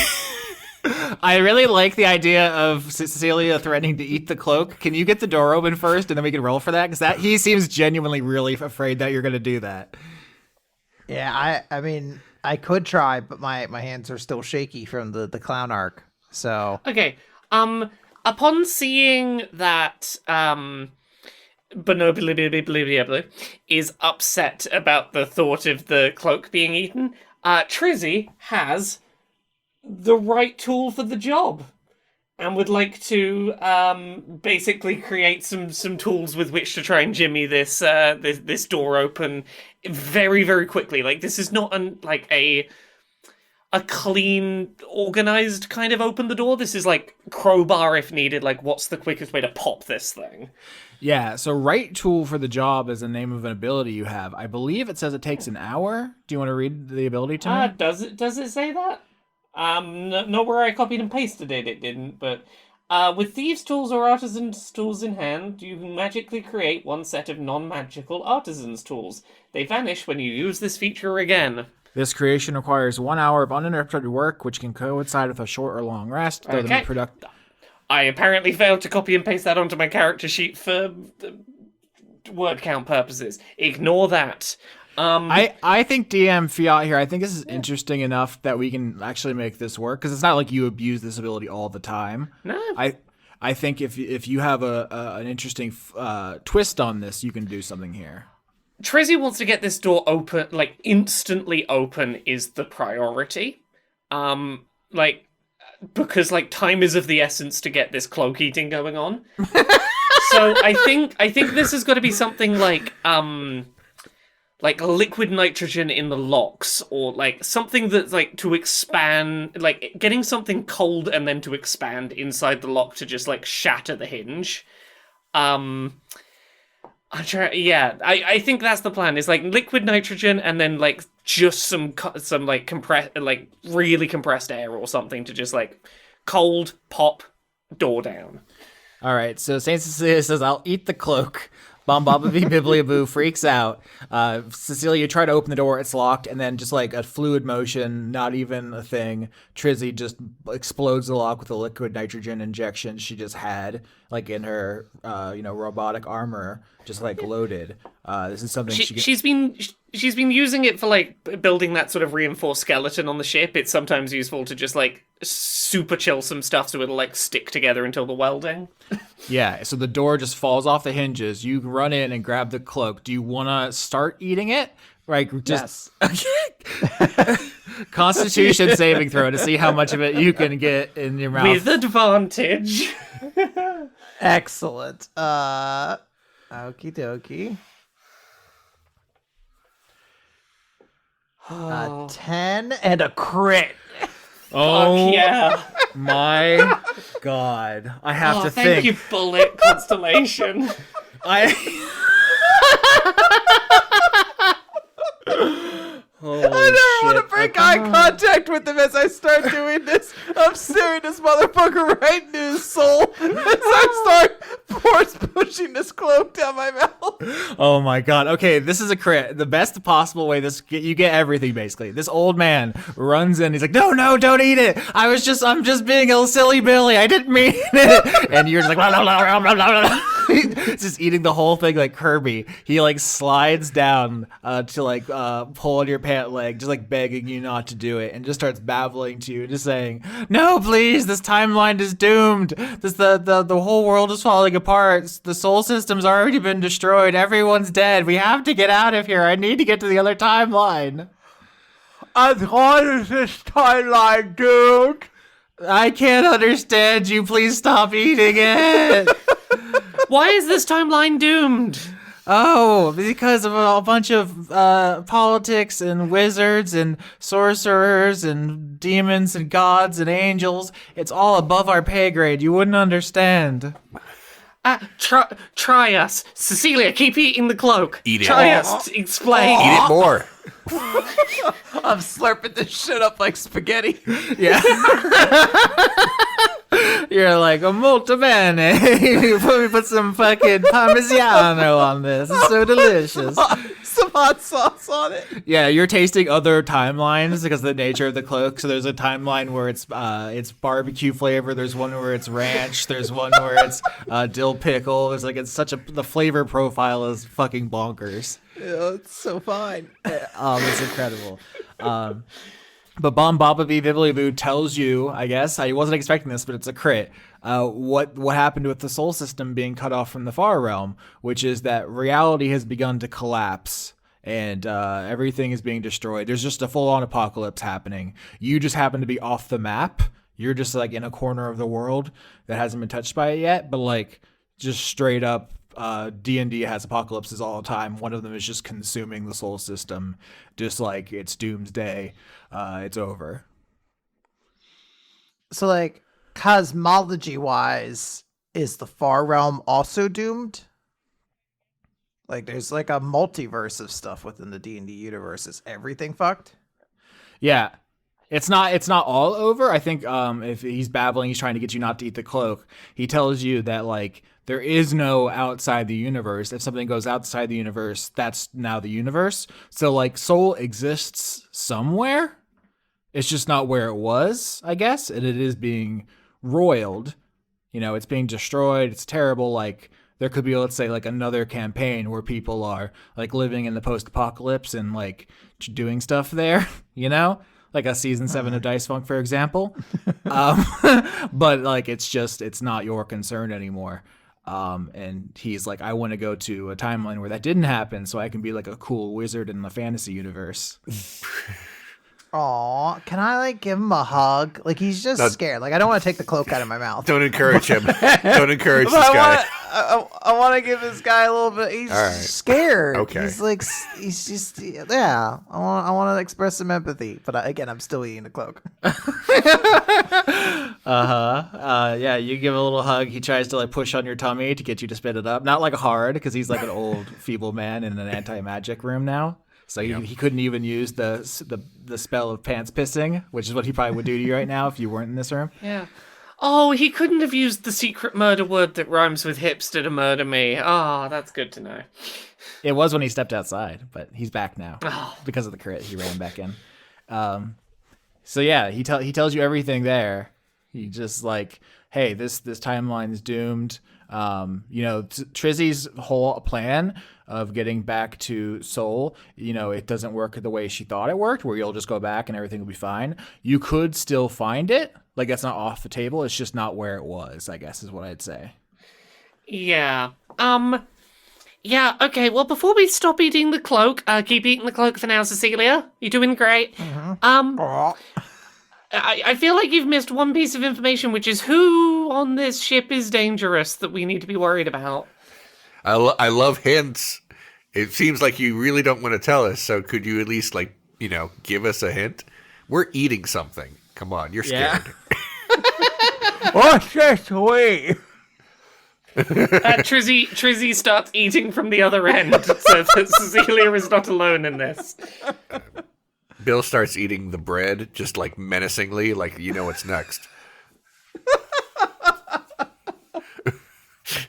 I really like the idea of Cecilia threatening to eat the cloak. Can you get the door open first, and then we can roll for that? Because he seems genuinely really afraid that you're going to do that. Yeah, I mean, I could try, but my hands are still shaky from the clown arc. So Okay. Upon seeing that Bonoblibli is upset about the thought of the cloak being eaten, Trizzy has the right tool for the job and would like to basically create some tools with which to try and jimmy this this door open very, very quickly. This is not a clean, organized kind of open the door. This is crowbar if needed. What's the quickest way to pop this thing? Yeah, so right tool for the job is the name of an ability you have. I believe it says it takes an hour. Do you want to read the ability to me? Does it say that? Not where I copied and pasted it, it didn't, but with thieves' tools or artisans' tools in hand, you can magically create one set of non-magical artisans' tools. They vanish when you use this feature again. This creation requires 1 hour of uninterrupted work, which can coincide with a short or long rest. Though Okay. I apparently failed to copy and paste that onto my character sheet for word count purposes. Ignore that. I think DM Fiat here, I think this is interesting enough that we can actually make this work, because it's not like you abuse this ability all the time. No. I think if you have an interesting twist on this, you can do something here. Trizzy wants to get this door open, like, instantly open is the priority. Because, like, time is of the essence to get this cloak eating going on. So I think this is going to be something like liquid nitrogen in the locks, or like something that's like to expand, like getting something cold and then to expand inside the lock to just like shatter the hinge. I think that's the plan. Is like liquid nitrogen and then like just some like really compressed air or something to just like cold pop door down. All right, so Saint Cecilia says, "I'll eat the cloak." Bombababee Bibliaboo freaks out. Cecilia, you try to open the door, it's locked, and then just like a fluid motion, not even a thing, Trizzy just explodes the lock with a liquid nitrogen injection she just had, like in her, robotic armor, just like loaded. This is something she's been using it for like building that sort of reinforced skeleton on the ship. It's sometimes useful to just like super chill some stuff so it'll like stick together until the welding. Yeah, so the door just falls off the hinges. You run in and grab the cloak. Do you want to start eating it? Like, just Yes. Constitution saving throw to see how much of it you can get in your mouth. With advantage. Excellent. Okie dokie. 10 and a crit. Oh, Fuck yeah. my God. I have to Thank think. you, Bullet Constellation. Holy I don't want to shit. break eye contact with him as I start doing this. I'm staring this motherfucker right into his soul as I start force pushing this cloak down my mouth. Oh my God. Okay, this is a crit. The best possible way. You get everything basically. This old man runs in. He's like, no, don't eat it. I'm just being a silly Billy. I didn't mean it. And you're just like, blah, blah, blah, blah, blah, blah. Just eating the whole thing like Kirby. He like slides down to like pull on your pant leg, just like begging you not to do it, and just starts babbling to you, just saying, "No, please, this timeline is doomed. The whole world is falling apart. The soul system's already been destroyed. Everyone's dead. We have to get out of here. I need to get to the other timeline." As hard as this timeline, dude. I can't understand you. Please stop eating it. Why is this timeline doomed? Oh, because of a bunch of politics and wizards and sorcerers and demons and gods and angels. It's all above our pay grade. You wouldn't understand. Try us. Cecilia, keep eating the cloak. Eat it. Try us. Explain. Eat it more. I'm slurping this shit up like spaghetti. Yeah. You're like, a molto bene. You put some fucking parmigiano on this. It's so delicious. Some hot sauce on it. Yeah, you're tasting other timelines because of the nature of the cloak. So there's a timeline where it's barbecue flavor. There's one where it's ranch. There's one where it's dill pickle. There's like the flavor profile is fucking bonkers. Yeah, it's so fine. It's incredible. But Bombababee Bibliaboo tells you, I guess, I wasn't expecting this, but it's a crit, what happened with the soul system being cut off from the far realm, which is that reality has begun to collapse and everything is being destroyed. There's just a full-on apocalypse happening. You just happen to be off the map. You're just like in a corner of the world that hasn't been touched by it yet, but like just straight up D&D has apocalypses all the time. One of them is just consuming the soul system, just like it's doomsday. It's over. So, like, cosmology-wise, is the far realm also doomed? Like, there's like a multiverse of stuff within the D&D universe. Is everything fucked? Yeah. It's not all over. I think if he's babbling, he's trying to get you not to eat the cloak. He tells you that like there is no outside the universe. If something goes outside the universe, that's now the universe. So like soul exists somewhere. It's just not where it was, I guess, and it is being roiled. You know, it's being destroyed. It's terrible. Like there could be, let's say, like another campaign where people are like living in the post-apocalypse and like doing stuff there, you know, like a season 7 of Dice Funk, for example. But like it's not your concern anymore. And he's like, I want to go to a timeline where that didn't happen, so I can be like a cool wizard in the fantasy universe. Aw, can I like give him a hug? Like he's just scared. Like I don't want to take the cloak out of my mouth. Don't encourage him. Don't encourage this guy. I want to give this guy a little bit. He's scared. Okay. He's just yeah. I want to express some empathy, but again, I'm still eating the cloak. Yeah, you give a little hug. He tries to like push on your tummy to get you to spit it up. Not like hard, because he's like an old feeble man in an anti-magic room now. So he couldn't even use the spell of pants pissing, which is what he probably would do to you right now if you weren't in this room. Yeah. Oh, he couldn't have used the secret murder word that rhymes with hipster to murder me. Oh, that's good to know. It was when he stepped outside, but he's back now Oh. because of the crit. He ran back in. So yeah, he tells you everything there. He just like, hey, this timeline is doomed. Trizzy's whole plan of getting back to Seoul, it doesn't work the way she thought it worked, where you'll just go back and everything will be fine. You could still find it. Like, that's not off the table. It's just not where it was, I guess, is what I'd say. Yeah. Yeah, okay, well, before we stop eating the cloak, keep eating the cloak for now, Cecilia. You're doing great. I feel like you've missed one piece of information, which is who on this ship is dangerous that we need to be worried about. I love hints. It seems like you really don't want to tell us, so could you at least, give us a hint? We're eating something. Come on, you're scared. Yeah. What's this way? Trizzy starts eating from the other end, so that Cecilia is not alone in this. Bill starts eating the bread, just menacingly, what's next.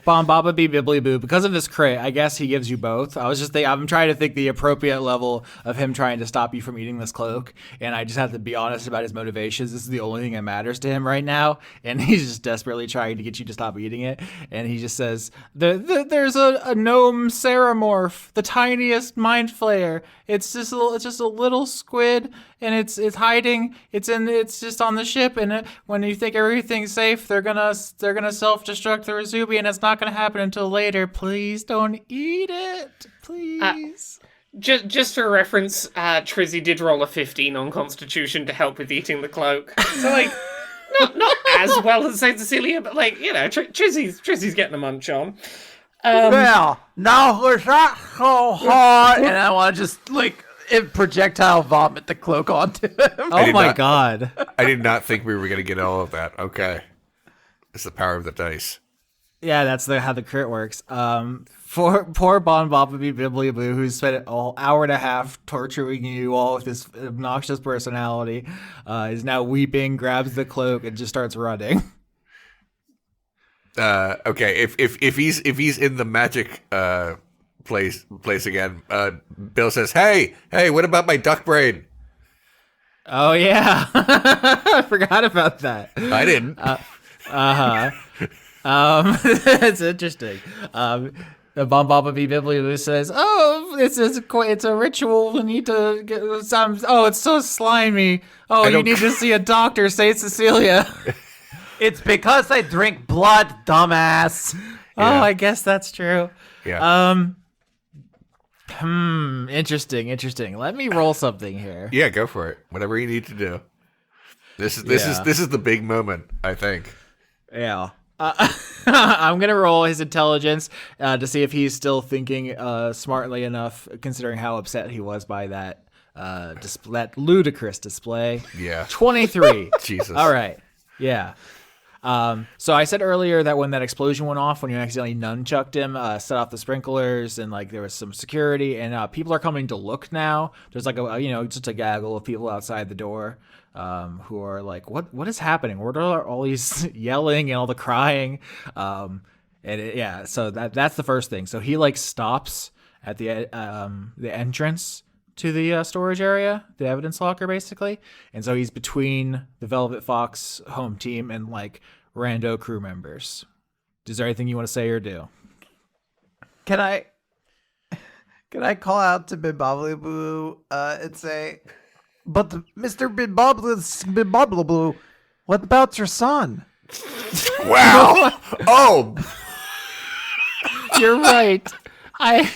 Bon Baba Bee Bibbly Boo, because of this crit, I guess he gives you both. I'm trying to think the appropriate level of him trying to stop you from eating this cloak, and I just have to be honest about his motivations. This is the only thing that matters to him right now, and he's just desperately trying to get you to stop eating it. And he just says, there's a gnome Ceramorph, the tiniest mind flayer. It's just a little squid, and it's hiding. It's just on the ship, and when you think everything's safe, they're gonna self-destruct the Razubi, and it's not gonna happen until later. Please don't eat it, please. Just for reference, Trizzy did roll a 15 on Constitution to help with eating the cloak. So not as well as Saint Cecilia, but Trizzy's getting a munch on. Well, now was that so hard? And I want to just projectile vomit the cloak onto him. Oh my god! I did not think we were going to get all of that. Okay, it's the power of the dice. Yeah, that's how the crit works. Poor Bon Baba Bee Bibbly Boo, who's spent an hour and a half torturing you all with his obnoxious personality, is now weeping, grabs the cloak, and just starts running. Okay, if he's in the magic place again, Bill says, "Hey, what about my duck brain?" Oh yeah, I forgot about that. I didn't. It's interesting. The Bon Baba Bee Bibbly Boo says, "Oh, it's a ritual. We need to get some. Oh, it's so slimy. Oh, you need to see a doctor, Saint Cecilia." It's because I drink blood, dumbass. Oh, I guess that's true. Yeah. Interesting. Let me roll something here. Yeah, go for it. Whatever you need to do. This is the big moment, I think. Yeah. I'm gonna roll his intelligence to see if he's still thinking smartly enough, considering how upset he was by that that ludicrous display. Yeah. 23. Jesus. All right. Yeah. So I said earlier that when that explosion went off, when you accidentally nunchucked him, set off the sprinklers, and there was some security, and people are coming to look now. There's just a gaggle of people outside the door, who are like, what is happening? What are all these yelling and all the crying? So that's the first thing. So he stops at the entrance to the storage area, the evidence locker, basically. And so he's between the Velvet Fox home team and rando crew members. Is there anything you want to say or do? Can I call out to Bibobbleboo and say, but Mr. Bibobbleboo, what about your son? Wow. Oh, You're right. I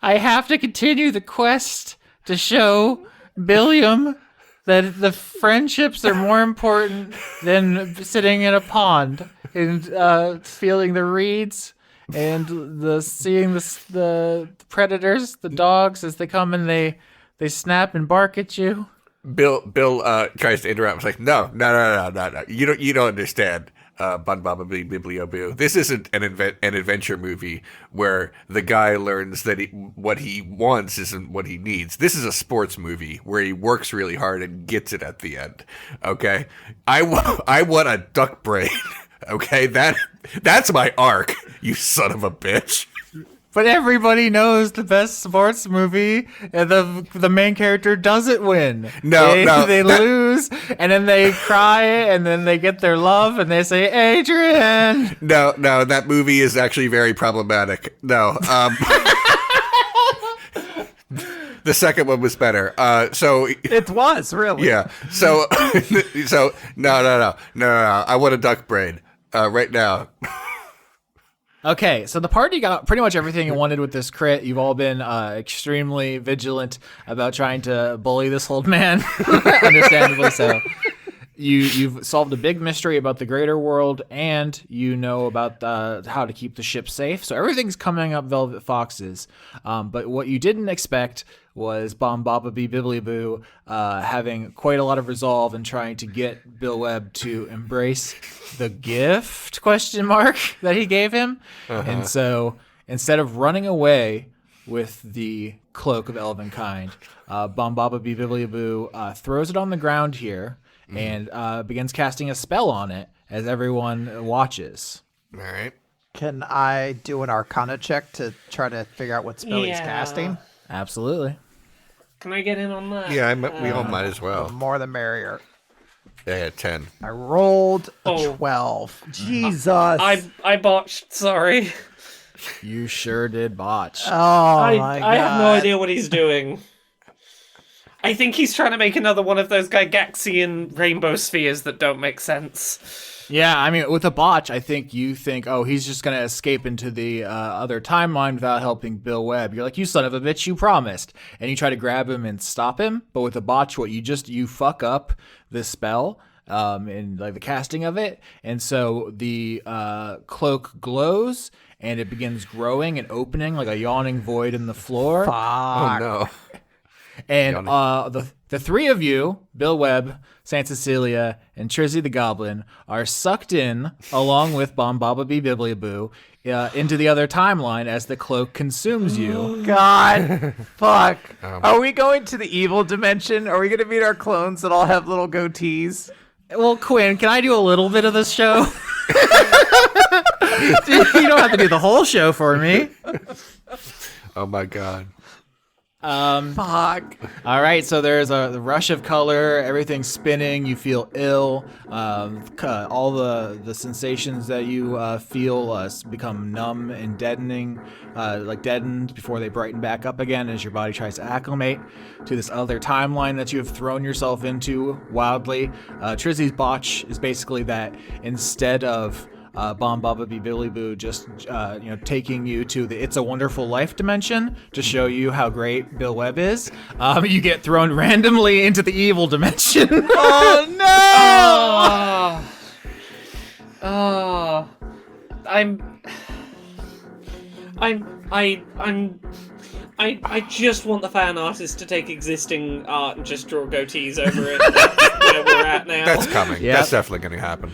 have to continue the quest to show Billiam that the friendships are more important than sitting in a pond and feeling the reeds and seeing the predators, the dogs as they come and they snap and bark at you. Bill tries to interrupt. It's like, no. You don't understand. Bun Baba Bee Biblio Boo. This isn't an adventure movie where the guy learns that what he wants isn't what he needs. This is a sports movie where he works really hard and gets it at the end. Okay, I want a duck brain. Okay, that's my arc. You son of a bitch. But everybody knows the best sports movie, and the main character doesn't win. They lose, and then they cry, and then they get their love, and they say, Adrian! No, that movie is actually very problematic. No, the second one was better. So It was, really. yeah. So no. I want a duck brain right now. Okay, so the party got pretty much everything it wanted with this crit. You've all been extremely vigilant about trying to bully this old man, understandably so. You've solved a big mystery about the greater world, and you know about how to keep the ship safe. So everything's coming up Velvet Foxes. But what you didn't expect was Bomb Baba Bee Bibbly Boo having quite a lot of resolve and trying to get Bill Webb to embrace the gift that he gave him. And so instead of running away with the cloak of elven kind, Bomb Baba Bee Bibbly Boo throws it on the ground here and begins casting a spell on it as everyone watches. All right. Can I do an Arcana check to try to figure out what spell he's casting? Absolutely. Can I get in on that? Yeah, we all might as well. The more the merrier. Yeah, 10. I rolled a Oh. 12. Jesus. I botched. Sorry. You sure did botch. Oh, my God. I have no idea what he's doing. I think he's trying to make another one of those Gygaxian rainbow spheres that don't make sense. Yeah, I mean, with a botch, I think you think, oh, he's just going to escape into the other timeline without helping Bill Webb. You're like, you son of a bitch, you promised. And you try to grab him and stop him. But with a botch, you fuck up the spell and like the casting of it. And so the cloak glows and it begins growing and opening like a yawning void in the floor. Oh, no. And the three of you, Bill Webb, Saint Cecilia, and Trizzy the Goblin, are sucked in, along with Bomb Baba Bee Bibbly Boo, into the other timeline as the cloak consumes you. God. Fuck. Are we going to the evil dimension? Are we going to meet our clones that all have little goatees? Well, Quinn, can I do a little bit of this show? You don't have to do the whole show for me. Oh, my God. Fuck. All right, so there's the rush of color, everything's spinning, you feel ill, all the sensations that you feel become numb and deadening, like deadened before they brighten back up again as your body tries to acclimate to this other timeline that you have thrown yourself into wildly. Trizzy's botch is basically that instead of Bomb Baba Bee Billy Boo just taking you to the It's a Wonderful Life dimension to show you how great Bill Webb is, you get thrown randomly into the evil dimension. Oh, no! I just want the fan artist to take existing art and just draw goatees over it. That's where we're at now. That's coming. Yep. That's definitely going to happen.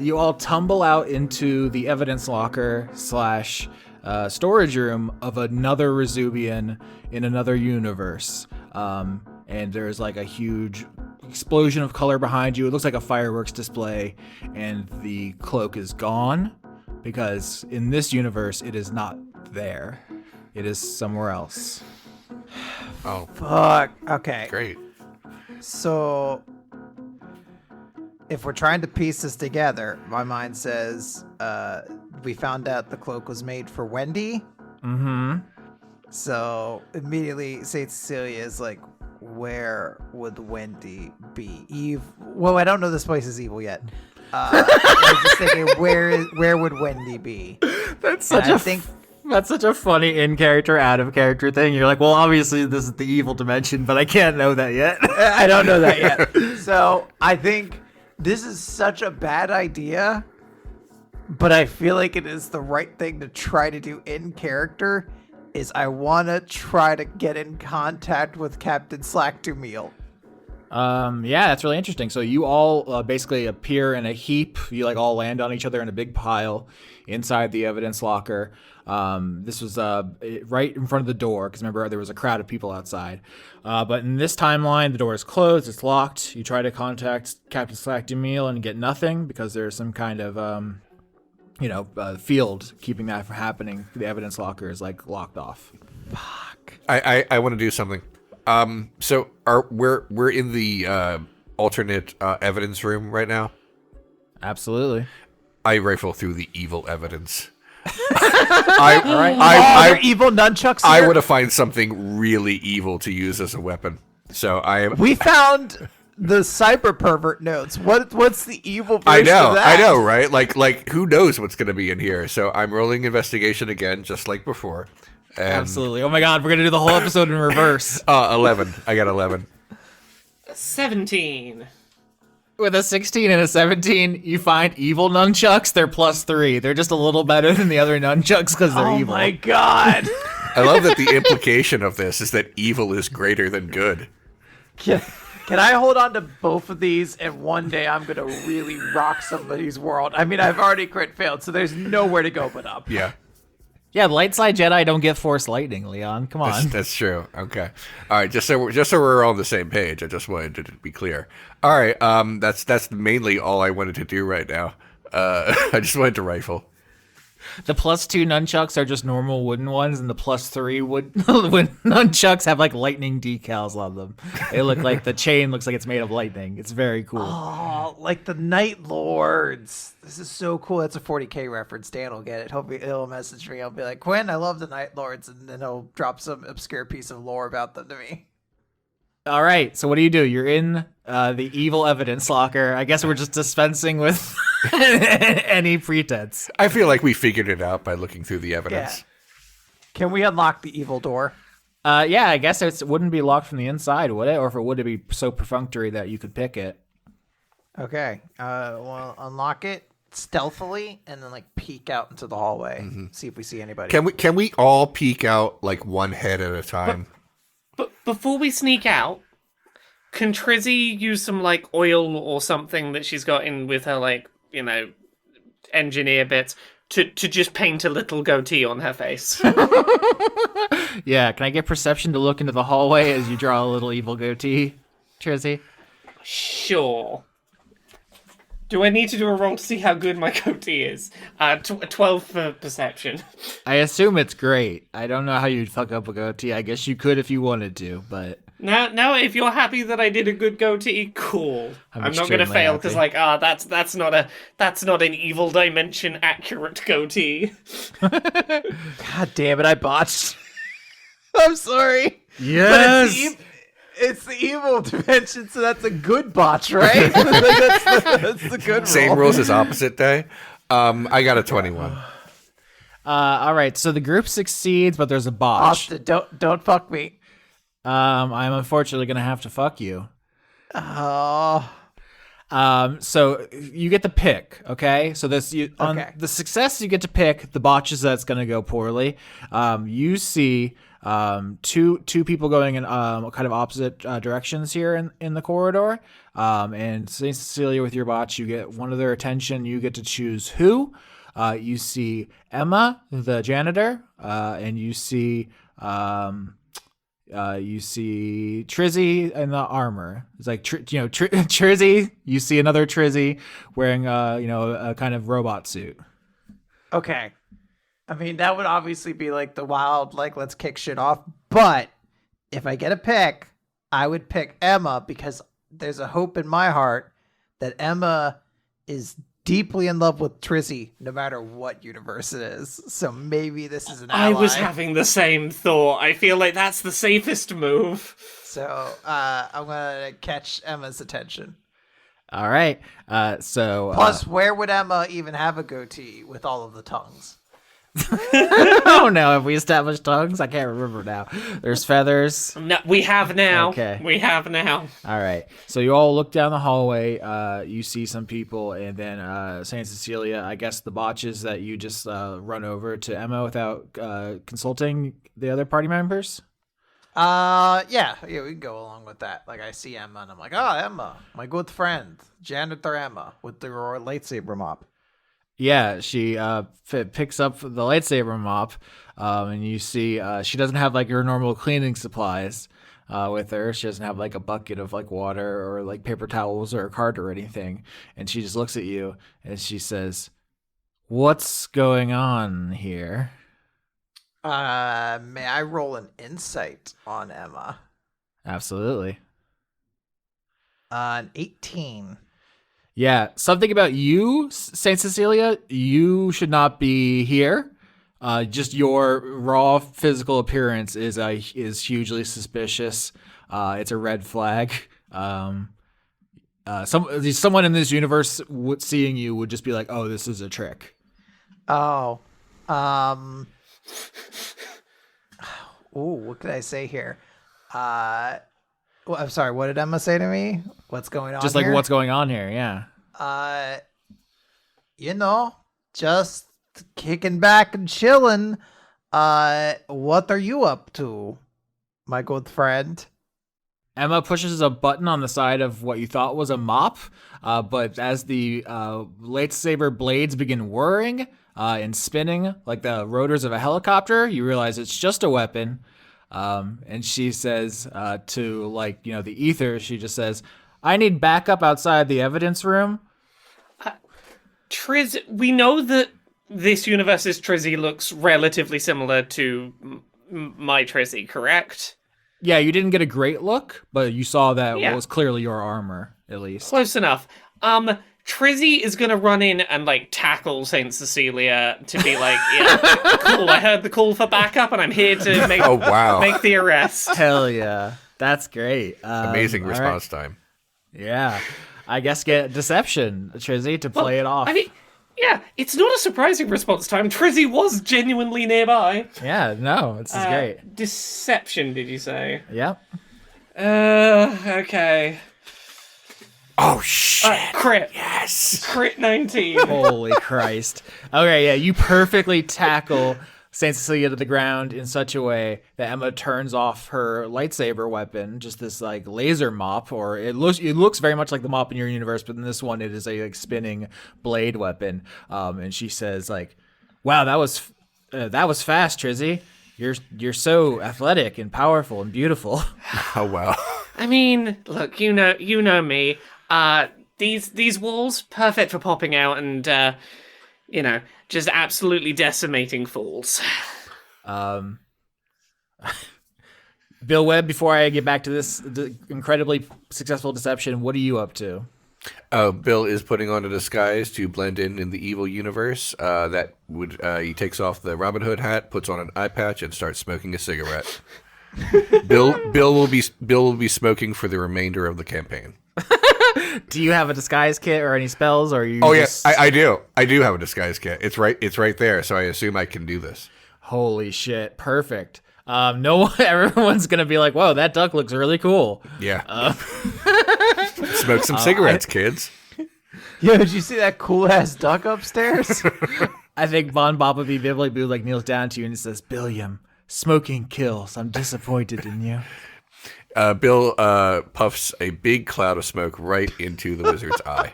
You all tumble out into the evidence locker / storage room of another Rezubian in another universe. And there's like a huge explosion of color behind you. It looks like a fireworks display, and the cloak is gone because in this universe it is not there. It is somewhere else. Oh, Fuck. Okay. great. So, if we're trying to piece this together, my mind says we found out the cloak was made for Wendy. Mm-hmm. So immediately St. Cecilia is like, where would Wendy be? Well, I don't know this place is evil yet. I was just thinking, where would Wendy be? That's such a funny in-character, out-of-character thing. You're like, well, obviously this is the evil dimension, but I can't know that yet. I don't know that yet. So I think this is such a bad idea, but I feel like it is the right thing to try to do in character. Is I want to try to get in contact with Captain Slack-to-Meal. Yeah, that's really interesting. So you all basically appear in a heap. You like all land on each other in a big pile inside the evidence locker. This was right in front of the door because remember there was a crowd of people outside. But in this timeline, the door is closed. It's locked. You try to contact Captain Slack-to-Meal and get nothing because there's some kind of field keeping that from happening. The evidence locker is like locked off. Fuck. I want to do something. So we're in the alternate evidence room right now. Absolutely. I rifle through the evil evidence. They're evil nunchucks here? I want to find something really evil to use as a weapon. So We found the cyber pervert notes. What's the evil version of that? I know, right? Like who knows what's going to be in here? So I'm rolling investigation again, just like before. And, Absolutely. Oh my God, we're gonna do the whole episode in reverse. 11. I got 11. 17. With a 16 and a 17, you find evil nunchucks. They're +3. They're just a little better than the other nunchucks because they're evil. Oh my God. I love that the implication of this is that evil is greater than good. Can I hold on to both of these and one day I'm going to really rock somebody's world? I mean, I've already crit failed, so there's nowhere to go but up. Yeah. Yeah, light side Jedi don't get force lightning, Leon. Come on. That's true. Okay. All right. Just so we're all on the same page. I just wanted to be clear. All right. That's mainly all I wanted to do right now. I just wanted to rifle. The +2 nunchucks are just normal wooden ones, and the +3 wood nunchucks have like lightning decals on them. They look like the chain looks like it's made of lightning. It's very cool. Oh, like the Night Lords. This is so cool. That's a 40K reference. Dan will get it. He'll message me. I'll be like, Quinn, I love the Night Lords, and then he'll drop some obscure piece of lore about them to me. All right, so what do? You're in the evil evidence locker. I guess we're just dispensing with any pretense. I feel like we figured it out by looking through the evidence. Yeah. Can we unlock the evil door? Yeah, I guess it wouldn't be locked from the inside, would it? Or if it would, it be so perfunctory that you could pick it. Okay. Well, unlock it stealthily and then like peek out into the hallway. See if we see anybody. Can we all peek out like one head at a time? But before we sneak out, can Trizzy use some like oil or something that she's got in with her like, engineer bits to just paint a little goatee on her face? Yeah, can I get perception to look into the hallway as you draw a little evil goatee, Trizzy? Sure. Do I need to do a roll to see how good my goatee is? 12 for perception. I assume it's great. I don't know how you'd fuck up a goatee. I guess you could if you wanted to, but... Now, if you're happy that I did a good goatee, cool. I'm not gonna fail because, that's not an evil dimension accurate goatee. God damn it! I botched. I'm sorry. Yes. But it's the evil dimension, so that's a good botch, right? that's the good roll. Same rules as opposite day. I got a 21. All right, so the group succeeds, but there's a botch. Austin, don't fuck me. I'm unfortunately gonna have to fuck you. Oh. So you get the pick, okay? So on the success you get to pick, the botches that's gonna go poorly. You see two people going in kind of opposite directions here in the corridor. And St. Cecilia, with your botch, you get one of their attention. You get to choose who. You see Emma, the janitor, and you see Trizzy in the armor. It's like Trizzy. You see another Trizzy wearing a kind of robot suit. Okay. I mean, that would obviously be like the wild, like, let's kick shit off. But if I get a pick, I would pick Emma because there's a hope in my heart that Emma is deeply in love with Trizzy, no matter what universe it is. So maybe this is an I ally. was having the same thought. I feel like that's the safest move. So I'm gonna catch Emma's attention. All right. So Plus, where would Emma even have a goatee with all of the tongues? oh no, have we established tongues? I can't remember now. There's feathers. No, we have now. Okay. We have now. All right. So you all look down the hallway. You see some people, and then Saint Cecilia. I guess the botches that you just run over to Emma without consulting the other party members. Yeah, we can go along with that. Like, I see Emma, and I'm like, oh, Emma, my good friend, janitor Emma, with the lightsaber mop. Yeah, she picks up the lightsaber mop, and you see she doesn't have like her normal cleaning supplies with her. She doesn't have like a bucket of like water or like paper towels or a cart or anything. And she just looks at you and she says, "What's going on here?" May I roll an insight on Emma? Absolutely. An 18. Yeah, something about you, Saint Cecilia. You should not be here. Just your raw physical appearance is hugely suspicious. It's a red flag. Someone in this universe seeing you would just be like, "Oh, this is a trick." Oh, what could I say here? Well, I'm sorry. What did Emma say to me? What's going on? Just like here? what's going on here? Yeah. Just kicking back and chilling. What are you up to, my good friend? Emma pushes a button on the side of what you thought was a mop, but as the lightsaber blades begin whirring and spinning like the rotors of a helicopter, you realize it's just a weapon. And she says to the ether, she just says, "I need backup outside the evidence room." Trizzy, we know that this universe's Trizzy looks relatively similar to my Trizzy, correct? Yeah, you didn't get a great look, but you saw that Yeah. was clearly your armor, at least. Close enough. Trizzy is gonna run in and tackle Saint Cecilia to be like, yeah, cool. I heard the call for backup, and I'm here to make make the arrest. Hell yeah, that's great. Amazing all response right. time. Yeah, I guess get deception, Trizzy, to play it off. I mean, yeah, it's not a surprising response time. Trizzy was genuinely nearby. Yeah, no, this is great. Deception, did you say? Yep. Okay. Oh shit! Crit. Yes. Crit 19. Holy Christ. Okay, yeah, you perfectly tackle Saint Cecilia to the ground in such a way that Emma turns off her lightsaber weapon, just this laser mop, or it looks very much like the mop in your universe, but in this one it is a spinning blade weapon. And she says "Wow, that was fast, Trizzy. You're so athletic and powerful and beautiful." Oh wow. I mean, look, you know me. These walls, perfect for popping out and, just absolutely decimating fools. Bill Webb, before I get back to this incredibly successful deception, what are you up to? Bill is putting on a disguise to blend in the evil universe. He takes off the Robin Hood hat, puts on an eye patch, and starts smoking a cigarette. Bill will be smoking for the remainder of the campaign. Do you have a disguise kit or any spells, or are you? Oh just... yeah, I do. I do have a disguise kit. It's right there. So I assume I can do this. Holy shit! Perfect. Everyone's gonna be like, "Whoa, that duck looks really cool." Yeah. Smoke some cigarettes, kids. Yo, did you see that cool ass duck upstairs? I think Bon Baba Bee Bibbly Boo kneels down to you and says, "Billiam, smoking kills. I'm disappointed in you." Bill puffs a big cloud of smoke right into the wizard's eye.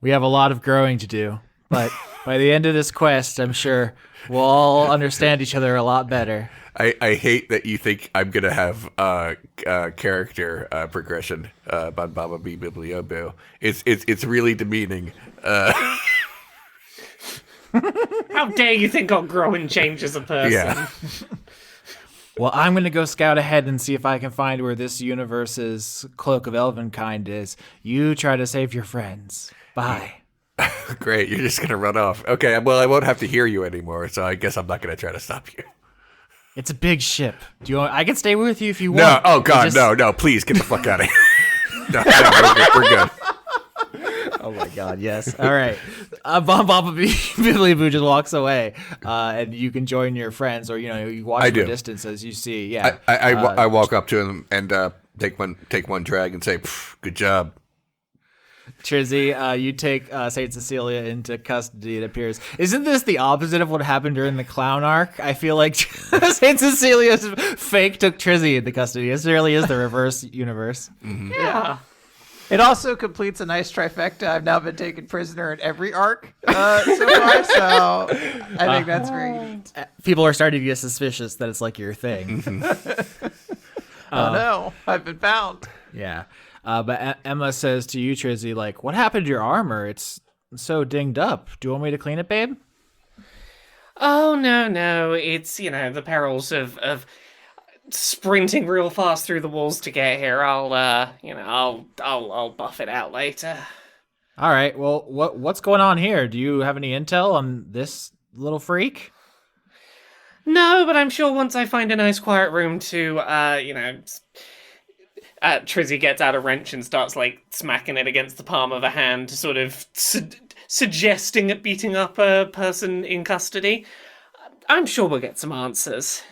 We have a lot of growing to do, but by the end of this quest, I'm sure we'll all understand each other a lot better. I hate that you think I'm gonna have character progression, Bon Baba Bee Biblio Boo. It's really demeaning. How dare you think I'll grow and change as a person? Yeah. Well, I'm going to go scout ahead and see if I can find where this universe's cloak of elvenkind is. You try to save your friends. Bye. Great, you're just gonna run off. Okay, well, I won't have to hear you anymore, so I guess I'm not gonna try to stop you. It's a big ship. Do you want? I can stay with you if you No, want. oh god, Just- no, please get the fuck out of here. No, we're good. Oh my god, yes. All right. Bomb Bibbly Boo just walks away, and you can join your friends, or you watch I from a do. distance as you see. Yeah. I walk up to him and take one drag and say, "Good job." Trizzy, you take Saint Cecilia into custody. It appears. Isn't this the opposite of what happened during the clown arc? I feel like Saint Cecilia's fake took Trizzy into custody. This really is the reverse universe. Yeah. It also completes a nice trifecta. I've now been taken prisoner in every arc so far, so I think that's very neat. People are starting to get suspicious that it's like your thing. Oh no, I've been found. Yeah. But Emma says to you, Trizzy, like, what happened to your armor? It's so dinged up. Do you want me to clean it, babe? Oh no, it's the perils of sprinting real fast through the walls to get here. I'll buff it out later. All right. Well, what's going on here? Do you have any intel on this little freak? No, but I'm sure once I find a nice quiet room to Trizzy gets out a wrench and starts like smacking it against the palm of a hand, sort of suggesting it beating up a person in custody. I'm sure we'll get some answers.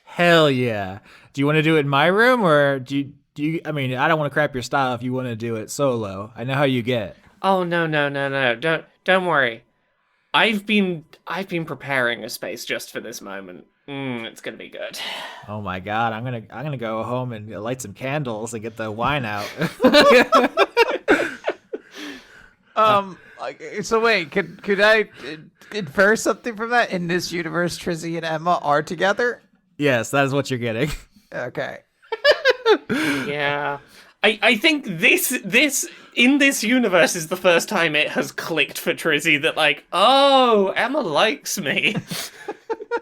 Hell yeah. Do you want to do it in my room, or do you I mean, I don't want to crap your style if you want to do it solo. I know how you get. Oh no. Don't worry. I've been preparing a space just for this moment. It's gonna be good. Oh my god, I'm gonna go home and light some candles and get the wine out. So wait, could I infer something from that? In this universe, Trizzy and Emma are together? Yes, that is what you're getting. Okay. Yeah. I think this in this universe is the first time it has clicked for Trizzy that like, oh, Emma likes me.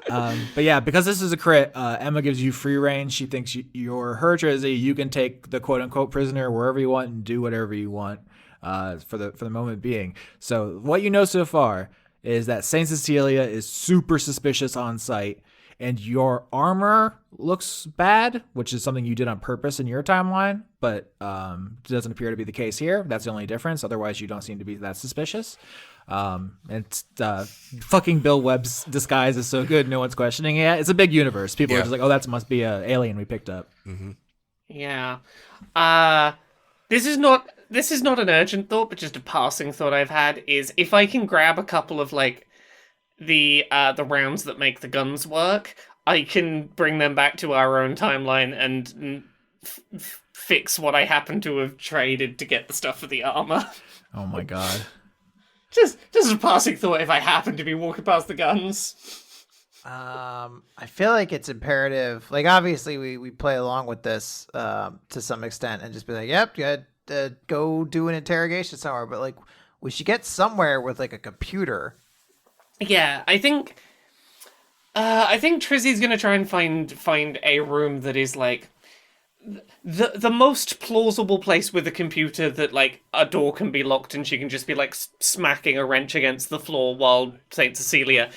But yeah, because this is a crit, Emma gives you free range. She thinks you're her Trizzy. You can take the quote unquote prisoner wherever you want and do whatever you want for the moment being. So what you know so far is that Saint Cecilia is super suspicious on sight, and your armor looks bad, which is something you did on purpose in your timeline, but doesn't appear to be the case here. That's the only difference. Otherwise, you don't seem to be that suspicious. Fucking Bill Webb's disguise is so good, no one's questioning it. It's a big universe. People are just like, oh, that must be an alien we picked up. Mm-hmm. Yeah. This is not an urgent thought, but just a passing thought I've had is if I can grab a couple of like the rounds that make the guns work, I can bring them back to our own timeline and fix what I happen to have traded to get the stuff for the armor. Oh my god. Just a passing thought if I happen to be walking past the guns. I feel like it's imperative. Like, obviously, we play along with this to some extent and just be like, yep, you gotta go do an interrogation somewhere. But, like, we should get somewhere with, like, a computer. Yeah, I think Trizzy's gonna try and find a room that is, like, the most plausible place with a computer that like a door can be locked and she can just be like smacking a wrench against the floor while Saint Cecilia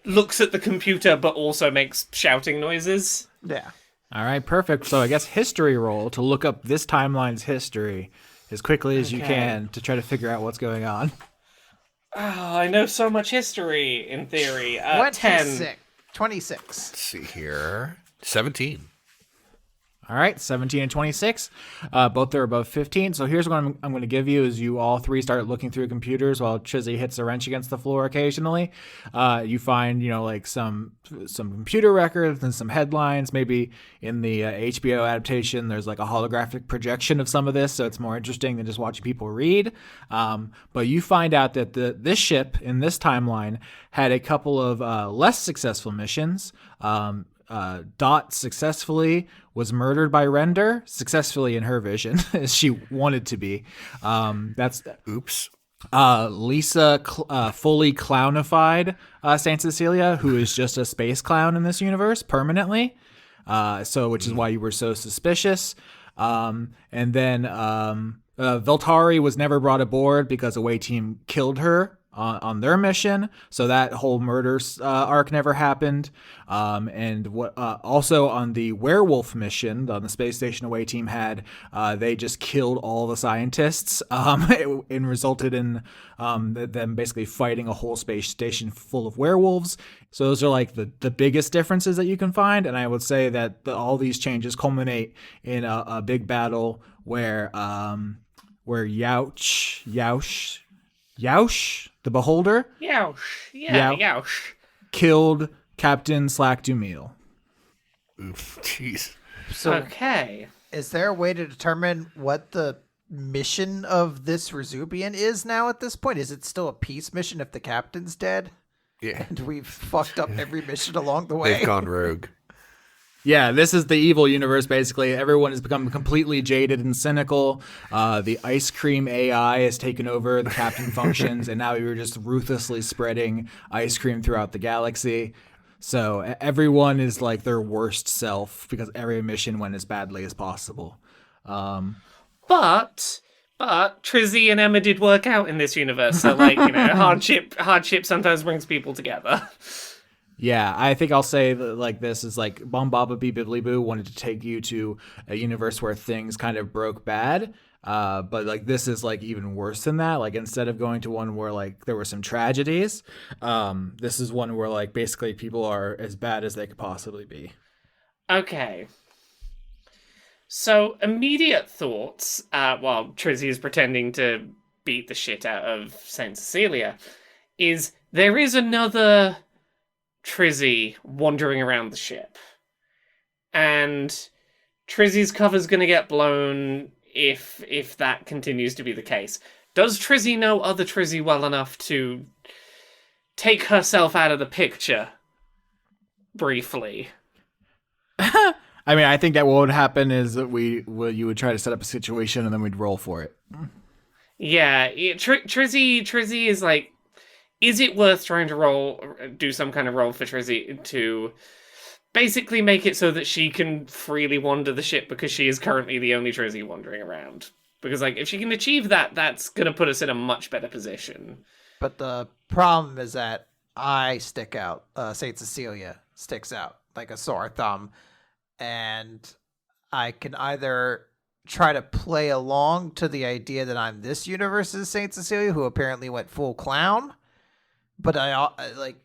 looks at the computer but also makes shouting noises. Yeah. All right, perfect. So I guess history roll to look up this timeline's history as quickly as you can to try to figure out what's going on. Oh, I know so much history in theory. 26. 26. Let's see here. 17. All right, 17 and 26. Both are above 15. So here's what I'm going to give you is you all three start looking through computers while Trizzy hits a wrench against the floor occasionally. You find, like some computer records and some headlines. Maybe in the HBO adaptation, there's like a holographic projection of some of this, so it's more interesting than just watching people read. But you find out that this ship in this timeline had a couple of less successful missions. Dot successfully was murdered by Render, successfully in her vision, as she wanted to be. That's Oops. Lisa fully clownified Saint Cecilia, who is just a space clown in this universe permanently. Which is why you were so suspicious. And then Veltari was never brought aboard because away team killed her on their mission, so that whole murder arc never happened. And what also on the werewolf mission on the space station away team had, they just killed all the scientists, and resulted in them basically fighting a whole space station full of werewolves. So those are like the biggest differences that you can find, and I would say that all these changes culminate in a big battle where Yaush, the Beholder, Yoush. killed Captain Slack Dumil. Oof, jeez. So, Okay. is there a way to determine what the mission of this Resubian is now at this point? Is it still a peace mission if the captain's dead? Yeah. And we've fucked up every mission along the way? They've gone rogue. Yeah, this is the evil universe, basically. Everyone has become completely jaded and cynical. The ice cream AI has taken over the captain functions, and now you're just ruthlessly spreading ice cream throughout the galaxy. So everyone is like their worst self because every mission went as badly as possible. But Trizzy and Emma did work out in this universe, so like, hardship sometimes brings people together. Yeah, I think I'll say that, like, this is like Bombaba Bee Bibbly Boo wanted to take you to a universe where things kind of broke bad. But like this is like even worse than that. Like instead of going to one where like there were some tragedies, this is one where like basically people are as bad as they could possibly be. Okay. So immediate thoughts, while Trizzy is pretending to beat the shit out of Saint Cecilia, is there is another Trizzy wandering around the ship. And Trizzy's cover's gonna get blown if that continues to be the case. Does Trizzy know other Trizzy well enough to take herself out of the picture briefly? I mean, I think that what would happen is that you would try to set up a situation and then we'd roll for it. Yeah, Trizzy is like, is it worth trying to do some kind of roll for Trizzy to basically make it so that she can freely wander the ship because she is currently the only Trizzy wandering around? Because like, if she can achieve that, that's going to put us in a much better position. But the problem is that I stick out. Saint Cecilia sticks out like a sore thumb. And I can either try to play along to the idea that I'm this universe's Saint Cecilia, who apparently went full clown. But I like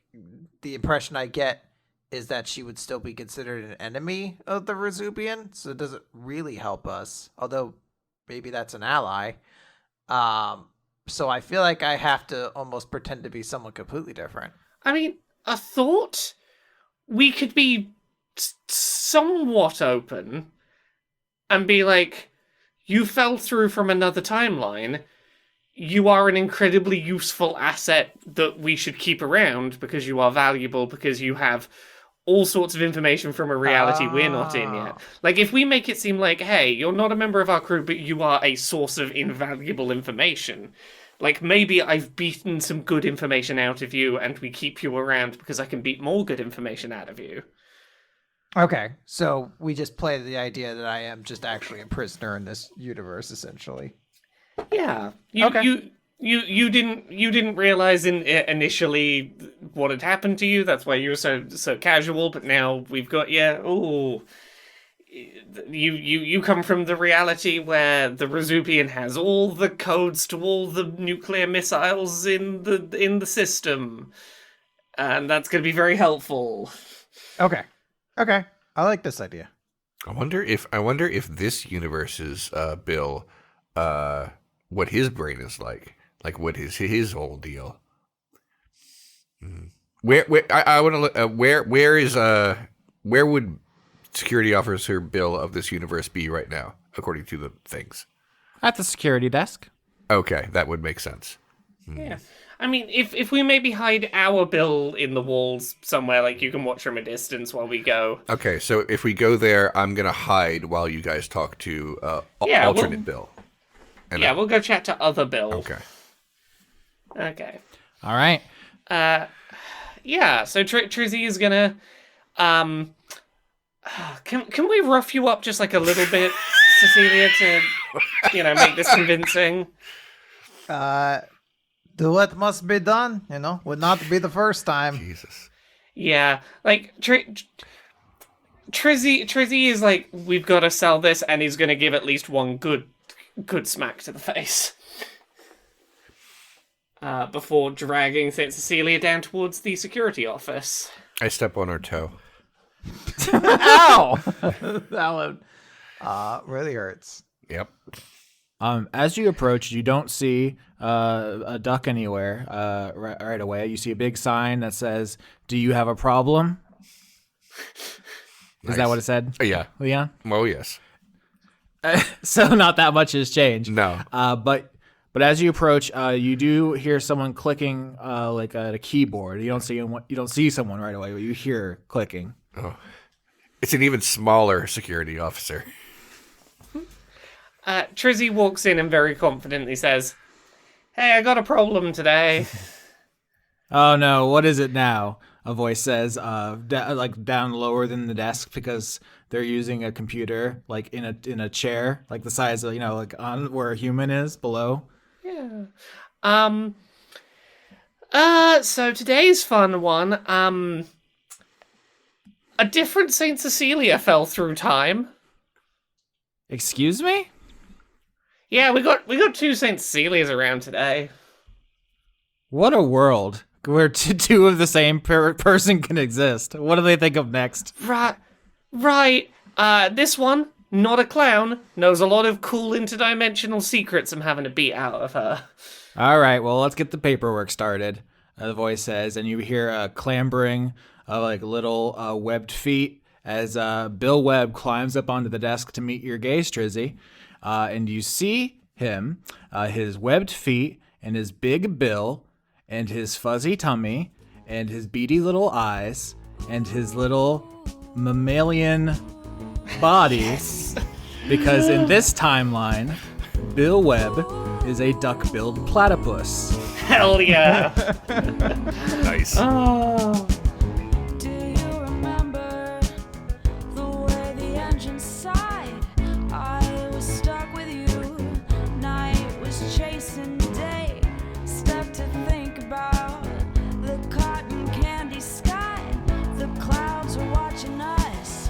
the impression I get is that she would still be considered an enemy of the Resubian, so it doesn't really help us. Although maybe that's an ally. So I feel like I have to almost pretend to be someone completely different. I mean, a thought, we could be somewhat open and be like, you fell through from another timeline. You are an incredibly useful asset that we should keep around because you are valuable, because you have all sorts of information from a reality we're not in yet. Like, if we make it seem like, hey, you're not a member of our crew, but you are a source of invaluable information. Like, maybe I've beaten some good information out of you and we keep you around because I can beat more good information out of you. Okay, so we just play the idea that I am just actually a prisoner in this universe, essentially. Yeah. Okay. You didn't realize initially what had happened to you. That's why you were so casual. But now we've got you. Ooh, you come from the reality where the Resubian has all the codes to all the nuclear missiles in the system, and that's going to be very helpful. Okay, I like this idea. I wonder if this universe's Bill, what his brain is like what is his whole deal. Where I want to where would security officer Bill of this universe be right now, according to the things? At the security desk. Okay, that would make sense. Yeah. I mean, if we maybe hide our Bill in the walls somewhere, like you can watch from a distance while we go. Okay, so if we go there, I'm going to hide while you guys talk to alternate Bill. And we'll go chat to other Bill. Okay. All right. Yeah, so Trizzy is gonna, can we rough you up just like a little bit? Cecilia to, make this convincing. Do what must be done, would not be the first time. Jesus. Yeah, like Trizzy is like, we've got to sell this, and he's gonna give at least one good smack to the face. Before dragging Cecilia down towards the security office. I step on her toe. Ow! That one really hurts. Yep. As you approach, you don't see a duck anywhere right away. You see a big sign that says, "Do you have a problem?" Is that what it said? Yeah. Leon? Oh, yes. So not that much has changed. No. But as you approach, you do hear someone clicking like at a keyboard. You don't see someone right away, but you hear clicking. Oh. It's an even smaller security officer. Trizzy walks in and very confidently says, "Hey, I got a problem today." Oh no, what is it now? A voice says, like down lower than the desk, because they're using a computer like in a chair, like the size of like on where a human is below. Yeah. So today's fun one. A different Saint Cecilia fell through time. Excuse me? Yeah, we got two Saint Cecilias around today. What a world where two of the same person can exist. What do they think of next? Right. This one, not a clown, knows a lot of cool interdimensional secrets I'm having to beat out of her. All right, well, let's get the paperwork started, the voice says, and you hear a clambering of like little webbed feet as Bill Webb climbs up onto the desk to meet your gaze, Trizzy. And you see him, his webbed feet, and his big bill, and his fuzzy tummy, and his beady little eyes, and his little mammalian body. Yes. Because in this timeline, Bill Webb is a duck-billed platypus. Hell yeah! Nice. Oh. Cotton candy sky, the clouds are watching us.